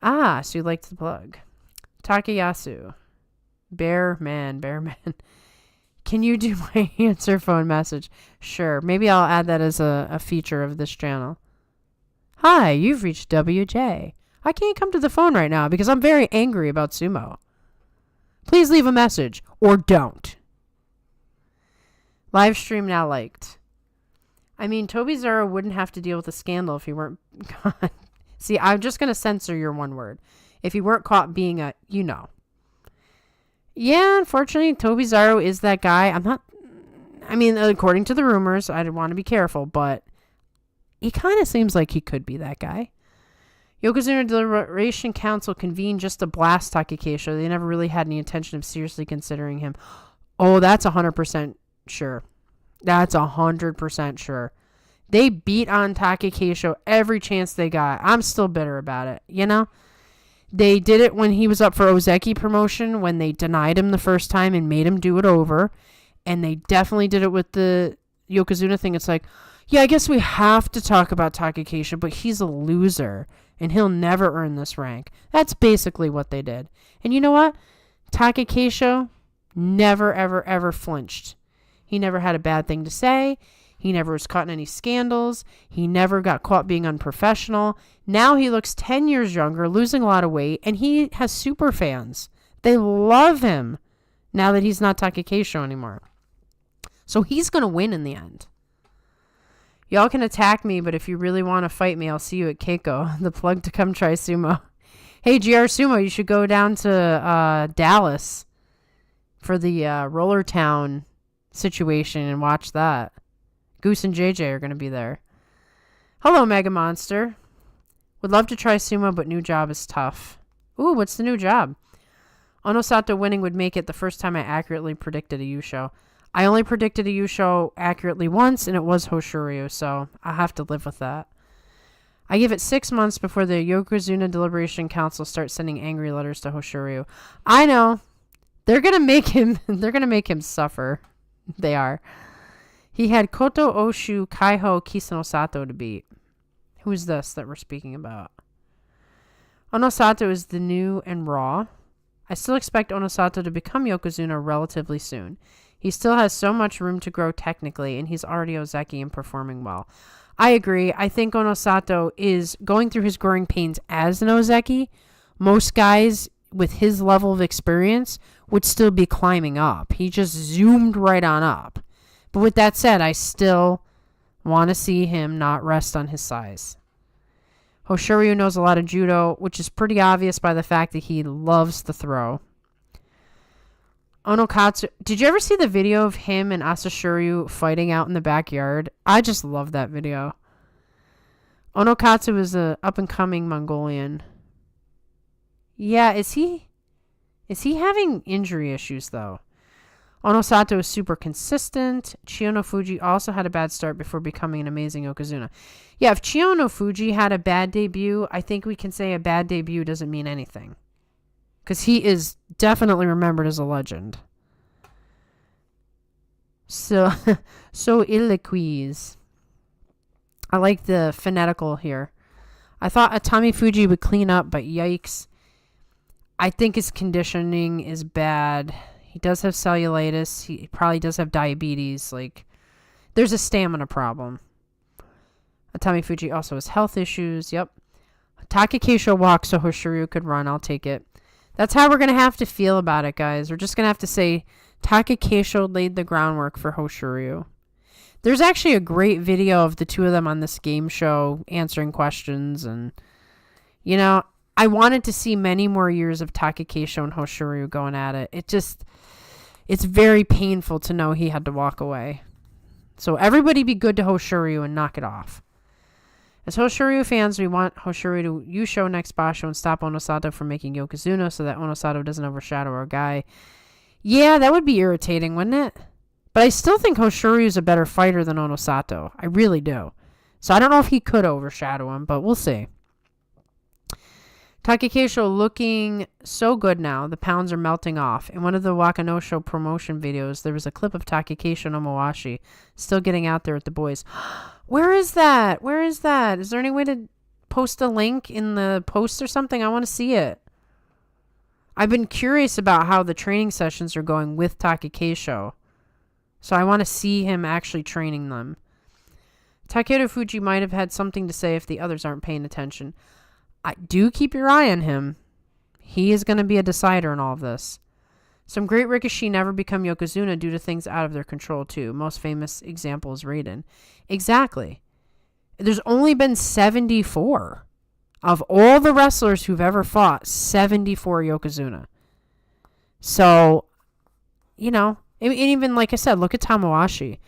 So you liked the plug. Takayasu. Bear man. Can you do my answer phone message? Sure. Maybe I'll add that as a feature of this channel. Hi, you've reached WJ. I can't come to the phone right now because I'm very angry about sumo. Please leave a message or don't. Live stream now liked. I mean, Tobizero wouldn't have to deal with a scandal if he weren't caught. See, I'm just going to censor your one word. If he weren't caught being Yeah, unfortunately, Tobizero is that guy. According to the rumors, I want to be careful, but he kind of seems like he could be that guy. Yokozuna Deliberation Council convened just to blast Takerufuji. They never really had any intention of seriously considering him. Oh, that's 100% sure. That's 100% sure. They beat on Takerufuji every chance they got. I'm still bitter about it, you know? They did it when he was up for Ozeki promotion, when they denied him the first time and made him do it over. And they definitely did it with the Yokozuna thing. It's like, yeah, I guess we have to talk about Takerufuji, but he's a loser. And he'll never earn this rank. That's basically what they did. And you know what? Takerufuji never, ever, ever flinched. He never had a bad thing to say. He never was caught in any scandals. He never got caught being unprofessional. Now he looks 10 years younger, losing a lot of weight, and he has super fans. They love him now that he's not Takerufuji anymore. So he's going to win in the end. Y'all can attack me, but if you really want to fight me, I'll see you at Keiko. The plug to come try sumo. Hey, GR Sumo, you should go down to Dallas for the Roller Town situation and watch that. Goose and JJ are going to be there. Hello, Mega Monster. Would love to try sumo, but new job is tough. Ooh, what's the new job? Onosato winning would make it the first time I accurately predicted a Yusho. I only predicted a Yusho accurately once, and it was Hoshoryu, so I have to live with that. I give it 6 months before the Yokozuna Deliberation Council starts sending angry letters to Hoshoryu. I know. They're gonna make him suffer. They are. He had Koto Oshu Kaiho Kisanosato to beat. Who's this that we're speaking about? Onosato is the new and raw. I still expect Onosato to become Yokozuna relatively soon. He still has so much room to grow technically, and he's already Ozeki and performing well. I agree. I think Onosato is going through his growing pains as an Ozeki. Most guys with his level of experience would still be climbing up. He just zoomed right on up. But with that said, I still want to see him not rest on his size. Hoshoryu knows a lot of judo, which is pretty obvious by the fact that he loves the throw. Onokatsu, did you ever see the video of him and Asashoryu fighting out in the backyard? I just love that video. Onokatsu is a up-and-coming Mongolian. Yeah, is he having injury issues, though? Onosato is super consistent. Chiyonofuji also had a bad start before becoming an amazing Yokozuna. Yeah, if Chiyonofuji had a bad debut, I think we can say a bad debut doesn't mean anything. Because he is definitely remembered as a legend. So illiquis. I like the phonetical here. I thought Atami Fuji would clean up, but yikes. I think his conditioning is bad. He does have cellulitis. He probably does have diabetes. Like, there's a stamina problem. Atami Fuji also has health issues. Yep. Takakeisho walks so Hoshoryu could run. I'll take it. That's how we're going to have to feel about it, guys. We're just going to have to say Takakeisho laid the groundwork for Hoshoryu. There's actually a great video of the two of them on this game show answering questions. And, you know, I wanted to see many more years of Takakeisho and Hoshoryu going at it. It's very painful to know he had to walk away. So everybody be good to Hoshoryu and knock it off. As Hoshoryu fans, we want Hoshoryu to Yusho next Basho and stop Onosato from making Yokozuna so that Onosato doesn't overshadow our guy. Yeah, that would be irritating, wouldn't it? But I still think Hoshoryu is a better fighter than Onosato. I really do. So I don't know if he could overshadow him, but we'll see. Takakeisho looking so good now. The pounds are melting off. In one of the Wakanosho promotion videos, there was a clip of Takakeisho no Moashi still getting out there with the boys. Where is that? Where is that? Is there any way to post a link in the post or something? I want to see it. I've been curious about how the training sessions are going with Takakeisho. So I want to see him actually training them. Takerufuji might have had something to say if the others aren't paying attention. I do keep your eye on him. He is going to be a decider in all of this. Some great rikishi never become Yokozuna due to things out of their control too. Most famous example is Raiden. Exactly. There's only been 74. Of all the wrestlers who've ever fought, 74 Yokozuna. So, you know, and even like I said, look at Tamawashi.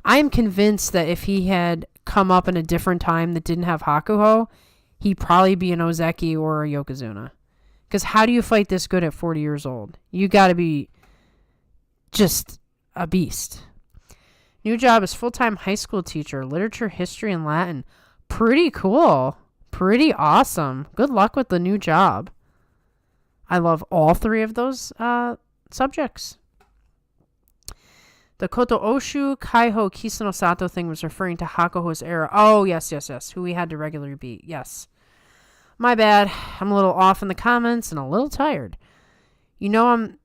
I am convinced that if he had come up in a different time that didn't have Hakuho, he'd probably be an Ozeki or a Yokozuna. Because how do you fight this good at 40 years old? You got to be just a beast. New job is full-time high school teacher, literature, history, and Latin. Pretty cool. Pretty awesome. Good luck with the new job. I love all three of those subjects. The Koto-Oshu Kaiho Kisano-Sato thing was referring to Hakuho's era. Oh, yes. Who he had to regularly beat. Yes. My bad. I'm a little off in the comments and a little tired. You know I'm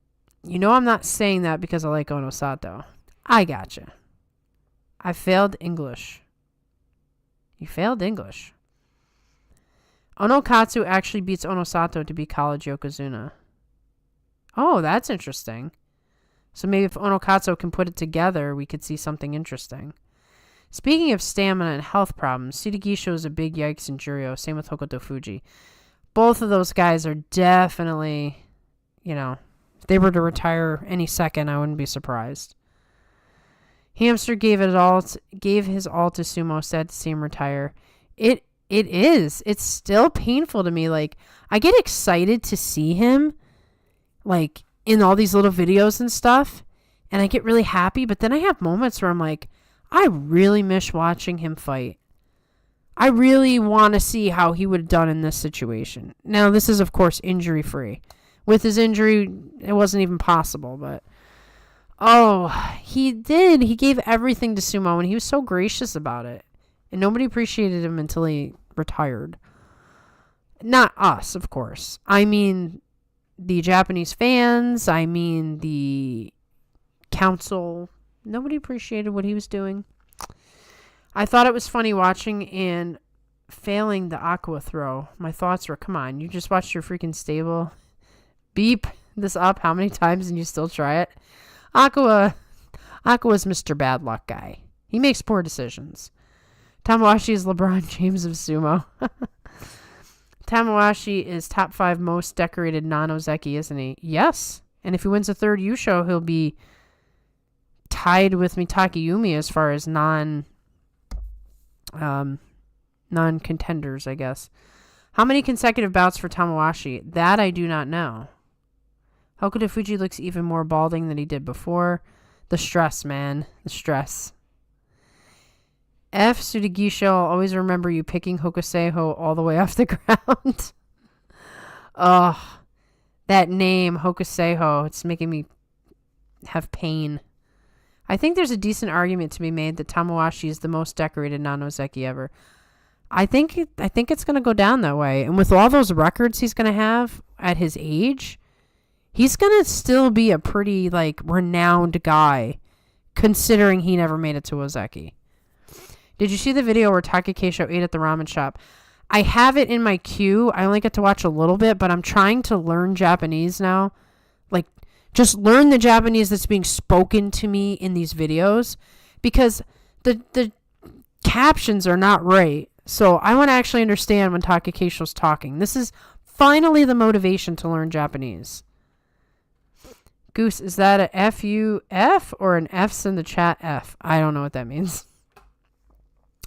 not saying that because I like Onosato. I gotcha. I failed English. You failed English. Onokatsu actually beats Onosato to be college Yokozuna. Oh, that's interesting. So maybe if Onokatsu can put it together, we could see something interesting. Speaking of stamina and health problems, Tsurugisho is a big yikes in Juryo. Same with Hokuto Fuji. Both of those guys are definitely, you know, if they were to retire any second, I wouldn't be surprised. Hamster gave his all to Sumo. Sad to see him retire. It is. It's still painful to me. Like, I get excited to see him, like, in all these little videos and stuff, and I get really happy, but then I have moments where I'm like, I really miss watching him fight. I really want to see how he would have done in this situation. Now, this is, of course, injury-free. With his injury, it wasn't even possible, but oh, he did. He gave everything to Sumo, and he was so gracious about it. And nobody appreciated him until he retired. Not us, of course. I mean the Japanese fans. I mean the council. Nobody appreciated what he was doing. I thought it was funny watching and failing the aqua throw. My thoughts were, come on, you just watched your freaking stable beep this up how many times and you still try it? Aqua's Mr. Bad Luck guy. He makes poor decisions. Tamawashi is LeBron James of sumo. Tamawashi is top 5 most decorated non-Ozeki, isn't he? Yes. And if he wins a third Yusho, he'll be tied with Mitake Yumi as far as non-contenders, I guess. How many consecutive bouts for Tamawashi? That I do not know. Koto-Fuji looks even more balding than he did before. The stress, man. The stress. F. Tsurugisho, I'll always remember you picking Hokuseiho all the way off the ground. Oh, that name, Hokuseiho, it's making me have pain. I think there's a decent argument to be made that Tamawashi is the most decorated non-Ozeki ever. I think it's going to go down that way. And with all those records he's going to have at his age, he's going to still be a pretty, renowned guy, considering he never made it to Ozeki. Did you see the video where Takekeisho ate at the ramen shop? I have it in my queue. I only get to watch a little bit, but I'm trying to learn Japanese now. Just learn the Japanese that's being spoken to me in these videos, because the captions are not right. So I want to actually understand when Takekeisho's talking. This is finally the motivation to learn Japanese. Goose, is that a F-U-F or an F's in the chat F? I don't know what that means.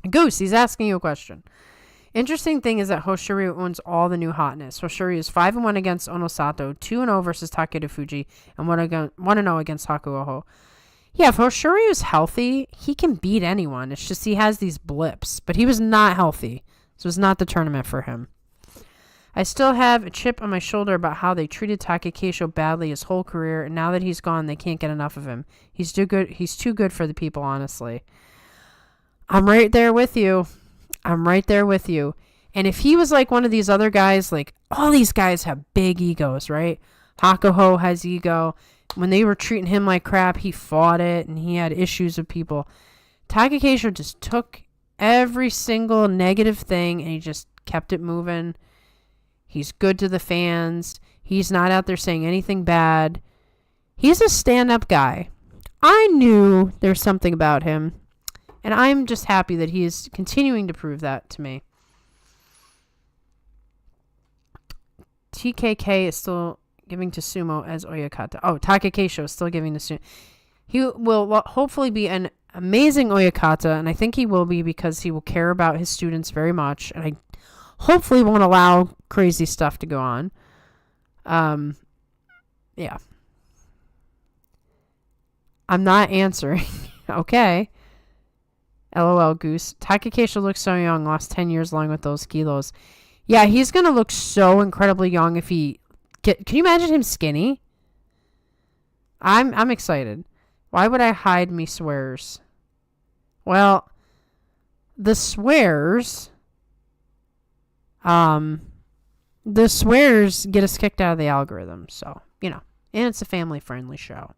Goose, he's asking you a question. Interesting thing is that Hoshoryu owns all the new hotness. Hoshoryu is 5-1 against Onosato, 2-0 versus Takerufuji, and 1-0 against Hakuoho. Yeah, if Hoshoryu healthy, he can beat anyone. It's just he has these blips. But he was not healthy, so it's not the tournament for him. I still have a chip on my shoulder about how they treated Takekeisho badly his whole career, and now that he's gone, they can't get enough of him. He's too good for the people, honestly. I'm right there with you. And if he was like one of these other guys, all these guys have big egos, right? Hakuho has ego. When they were treating him like crap, he fought it, and he had issues with people. Takekeisho just took every single negative thing, and he just kept it moving. He's good to the fans. He's not out there saying anything bad. He's a stand-up guy. I knew there's something about him. And I'm just happy that he is continuing to prove that to me. TKK is still giving to Sumo as Oyakata. Oh, Takekeisho is still giving to Sumo. He will hopefully be an amazing Oyakata, and I think he will be because he will care about his students very much, and I hopefully won't allow crazy stuff to go on. Yeah. I'm not answering. Okay. LOL, Goose. Takekeisho looks so young, lost 10 years along with those kilos. Yeah, he's going to look so incredibly young if he... Can you imagine him skinny? I'm excited. Why would I hide me swears? Well, the swears... the swears get us kicked out of the algorithm, so, and it's a family-friendly show.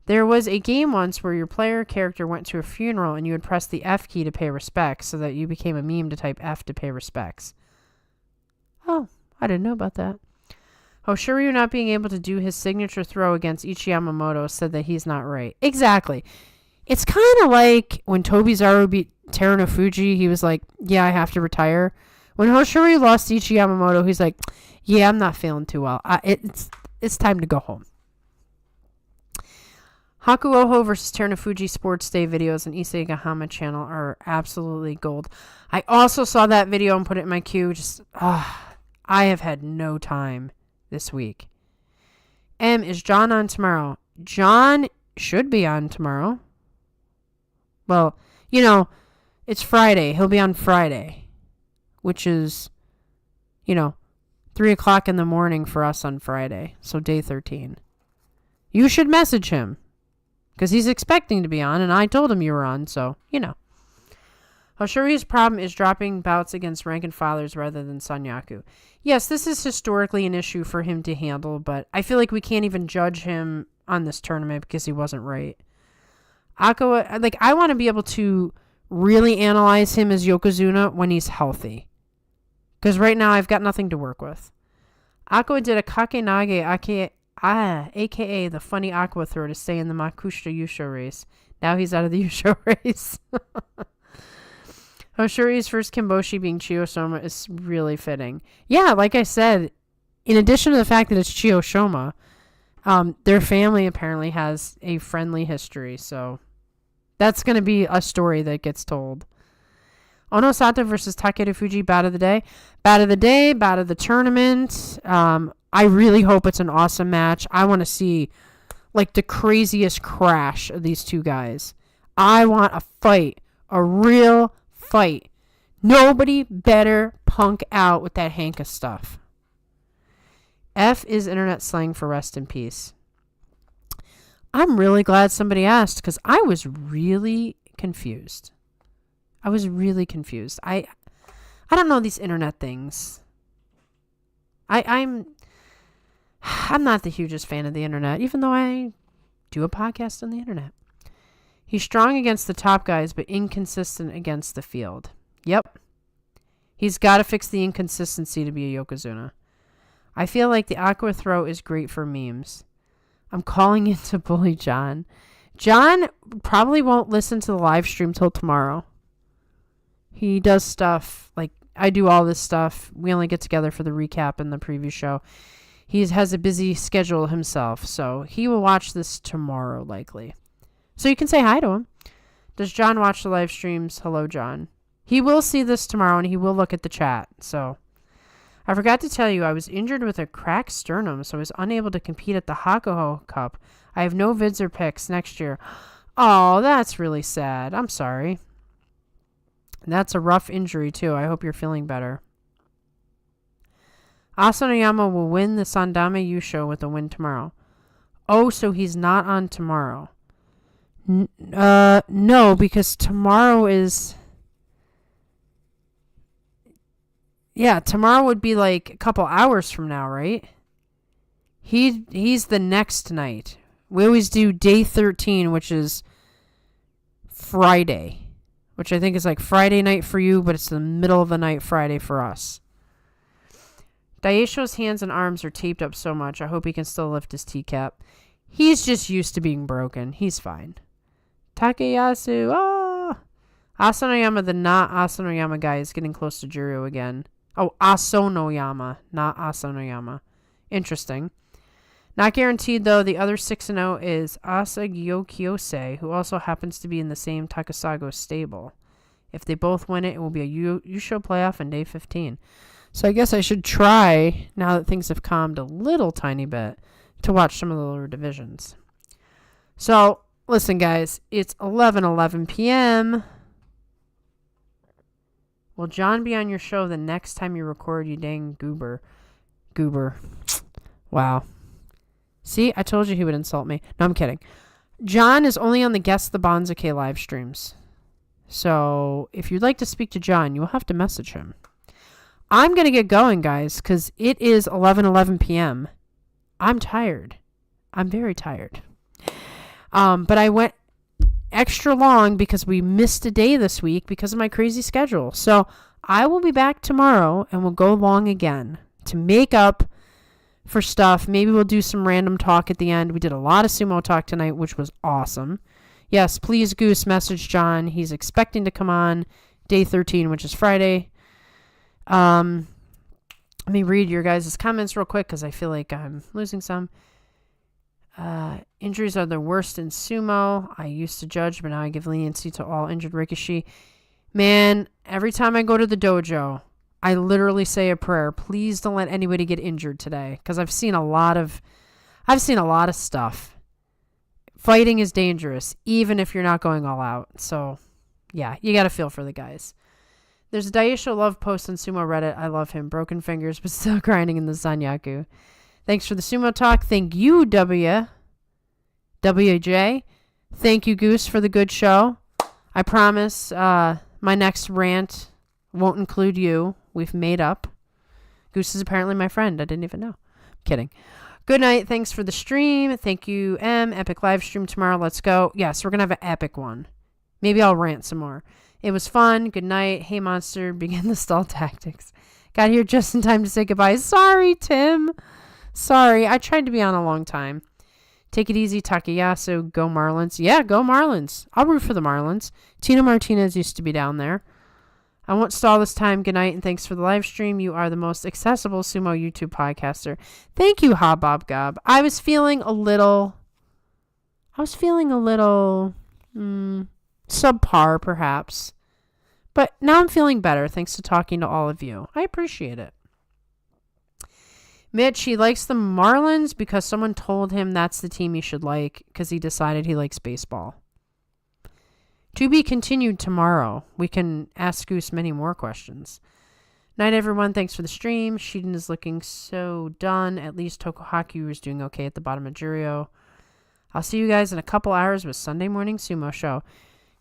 There was a game once where your player character went to a funeral and you would press the F key to pay respects so that you became a meme to type F to pay respects. Oh, I didn't know about that. Hoshoryu not being able to do his signature throw against Ichi Yamamoto said that he's not right. Exactly. It's kind of like when Tobizaru beat Takerufuji, he was like, yeah, I have to retire. When Hoshoryu lost Ichi Yamamoto, he's like, yeah, I'm not feeling too well. It's time to go home. Hakuoho versus Takerufuji Sports Day videos on Issei Gahama channel are absolutely gold. I also saw that video and put it in my queue. I have had no time this week. M, is John on tomorrow? John should be on tomorrow. Well, it's Friday. He'll be on Friday, which is, 3 o'clock in the morning for us on Friday. So day 13. You should message him. Because he's expecting to be on, and I told him you were on, so, Hoshoryu's problem is dropping bouts against rank and fathers rather than Sanyaku. Yes, this is historically an issue for him to handle, but I feel like we can't even judge him on this tournament because he wasn't right. Aqua, I want to be able to really analyze him as Yokozuna when he's healthy. Because right now I've got nothing to work with. Aqua did a Kakenage aka the funny aqua throw to stay in the Makushita Yusho race. Now he's out of the Yusho race. Hoshoryu's first Kimboshi being Chiyoshima is really fitting. Yeah, like I said, in addition to the fact that it's Chiyoshima, their family apparently has a friendly history, so that's going to be a story that gets told. Onosato versus Takerufuji, bout of the day. Bout of the day, bout of the tournament. I really hope it's an awesome match. I want to see like the craziest crash of these two guys. I want a fight, a real fight. Nobody better punk out with that Hanka stuff. F is internet slang for rest in peace. I'm really glad somebody asked because I was really confused. I don't know these internet things. I'm not the hugest fan of the internet, even though I do a podcast on the internet. He's strong against the top guys, but inconsistent against the field. Yep. He's got to fix the inconsistency to be a Yokozuna. I feel like the Aqua Throw is great for memes. I'm calling in to bully John. John probably won't listen to the live stream till tomorrow. He does stuff, like I do all this stuff. We only get together for the recap and the preview show. He has a busy schedule himself, so he will watch this tomorrow likely. So you can say hi to him. Does John watch the live streams? Hello, John. He will see this tomorrow and he will look at the chat. So I forgot to tell you, I was injured with a cracked sternum, so I was unable to compete at the Hakuho Cup. I have no vids or pics next year. Oh, that's really sad. I'm sorry. That's a rough injury, too. I hope you're feeling better. Asanoyama will win the Sandame Yusho with a win tomorrow. Oh, so he's not on tomorrow. No, because tomorrow is... Yeah, tomorrow would be like a couple hours from now, right? He's the next night. We always do day 13, which is Friday. Which I think is like Friday night for you, but it's the middle of the night Friday for us. Daisho's hands and arms are taped up so much. I hope he can still lift his teacup. He's just used to being broken. He's fine. Takayasu. Ah! Asanoyama, the not Asanoyama guy, is getting close to Juryo again. Oh, Asonoyama, not Asanoyama. Interesting. Not guaranteed, though. The other 6-0 is Asagyo Kyose, who also happens to be in the same Takasago stable. If they both win it, it will be a Yusho playoff in day 15. So I guess I should try, now that things have calmed a little tiny bit, to watch some of the lower divisions. So, listen, guys. It's 11:11 p.m. Will John be on your show the next time you record, you dang goober? Wow. See, I told you he would insult me. No, I'm kidding. John is only on the Guess the Bonzuke live streams. So, if you'd like to speak to John, you will have to message him. I'm going to get going, guys, because it is 11:11 p.m. I'm tired. I'm very tired. But I went extra long because we missed a day this week because of my crazy schedule. So I will be back tomorrow and we'll go long again to make up for stuff. Maybe we'll do some random talk at the end. We did a lot of sumo talk tonight, which was awesome. Yes, please, Goose, message John. He's expecting to come on day 13, which is Friday. Let me read your guys' comments real quick because I feel like I'm losing some. Injuries are the worst in sumo. I used to judge, but now I give leniency to all injured rikishi. Man, every time I go to the dojo, I literally say a prayer. Please don't let anybody get injured today, because I've seen a lot of stuff. Fighting is dangerous, even if you're not going all out. So, yeah, you got to feel for the guys. There's a Daisho Love post on Sumo Reddit. I love him. Broken fingers, but still grinding in the Sanyaku. Thanks for the sumo talk. Thank you, WJ. Thank you, Goose, for the good show. I promise my next rant won't include you. We've made up. Goose is apparently my friend. I didn't even know. I'm kidding. Good night. Thanks for the stream. Thank you, M. Epic live stream tomorrow. Let's go. Yes, we're going to have an epic one. Maybe I'll rant some more. It was fun. Good night. Hey, Monster. Begin the stall tactics. Got here just in time to say goodbye. Sorry, Tim. Sorry. I tried to be on a long time. Take it easy, Takayasu. Go Marlins. Yeah, go Marlins. I'll root for the Marlins. Tino Martinez used to be down there. I won't stall this time. Good night and thanks for the live stream. You are the most accessible sumo YouTube podcaster. Thank you, Hobob Gob. I was feeling a little subpar, perhaps. But now I'm feeling better thanks to talking to all of you. I appreciate it. Mitch, he likes the Marlins because someone told him that's the team he should like because he decided he likes baseball. To be continued tomorrow. We can ask Goose many more questions. Night, everyone. Thanks for the stream. Shiden is looking so done. At least Tokuhaku is doing okay at the bottom of Juryo. I'll see you guys in a couple hours with Sunday Morning Sumo Show.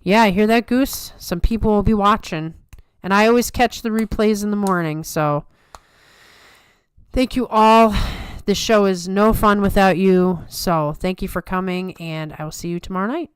Yeah, I hear that, Goose. Some people will be watching. And I always catch the replays in the morning, so thank you all. This show is no fun without you, so thank you for coming, and I will see you tomorrow night.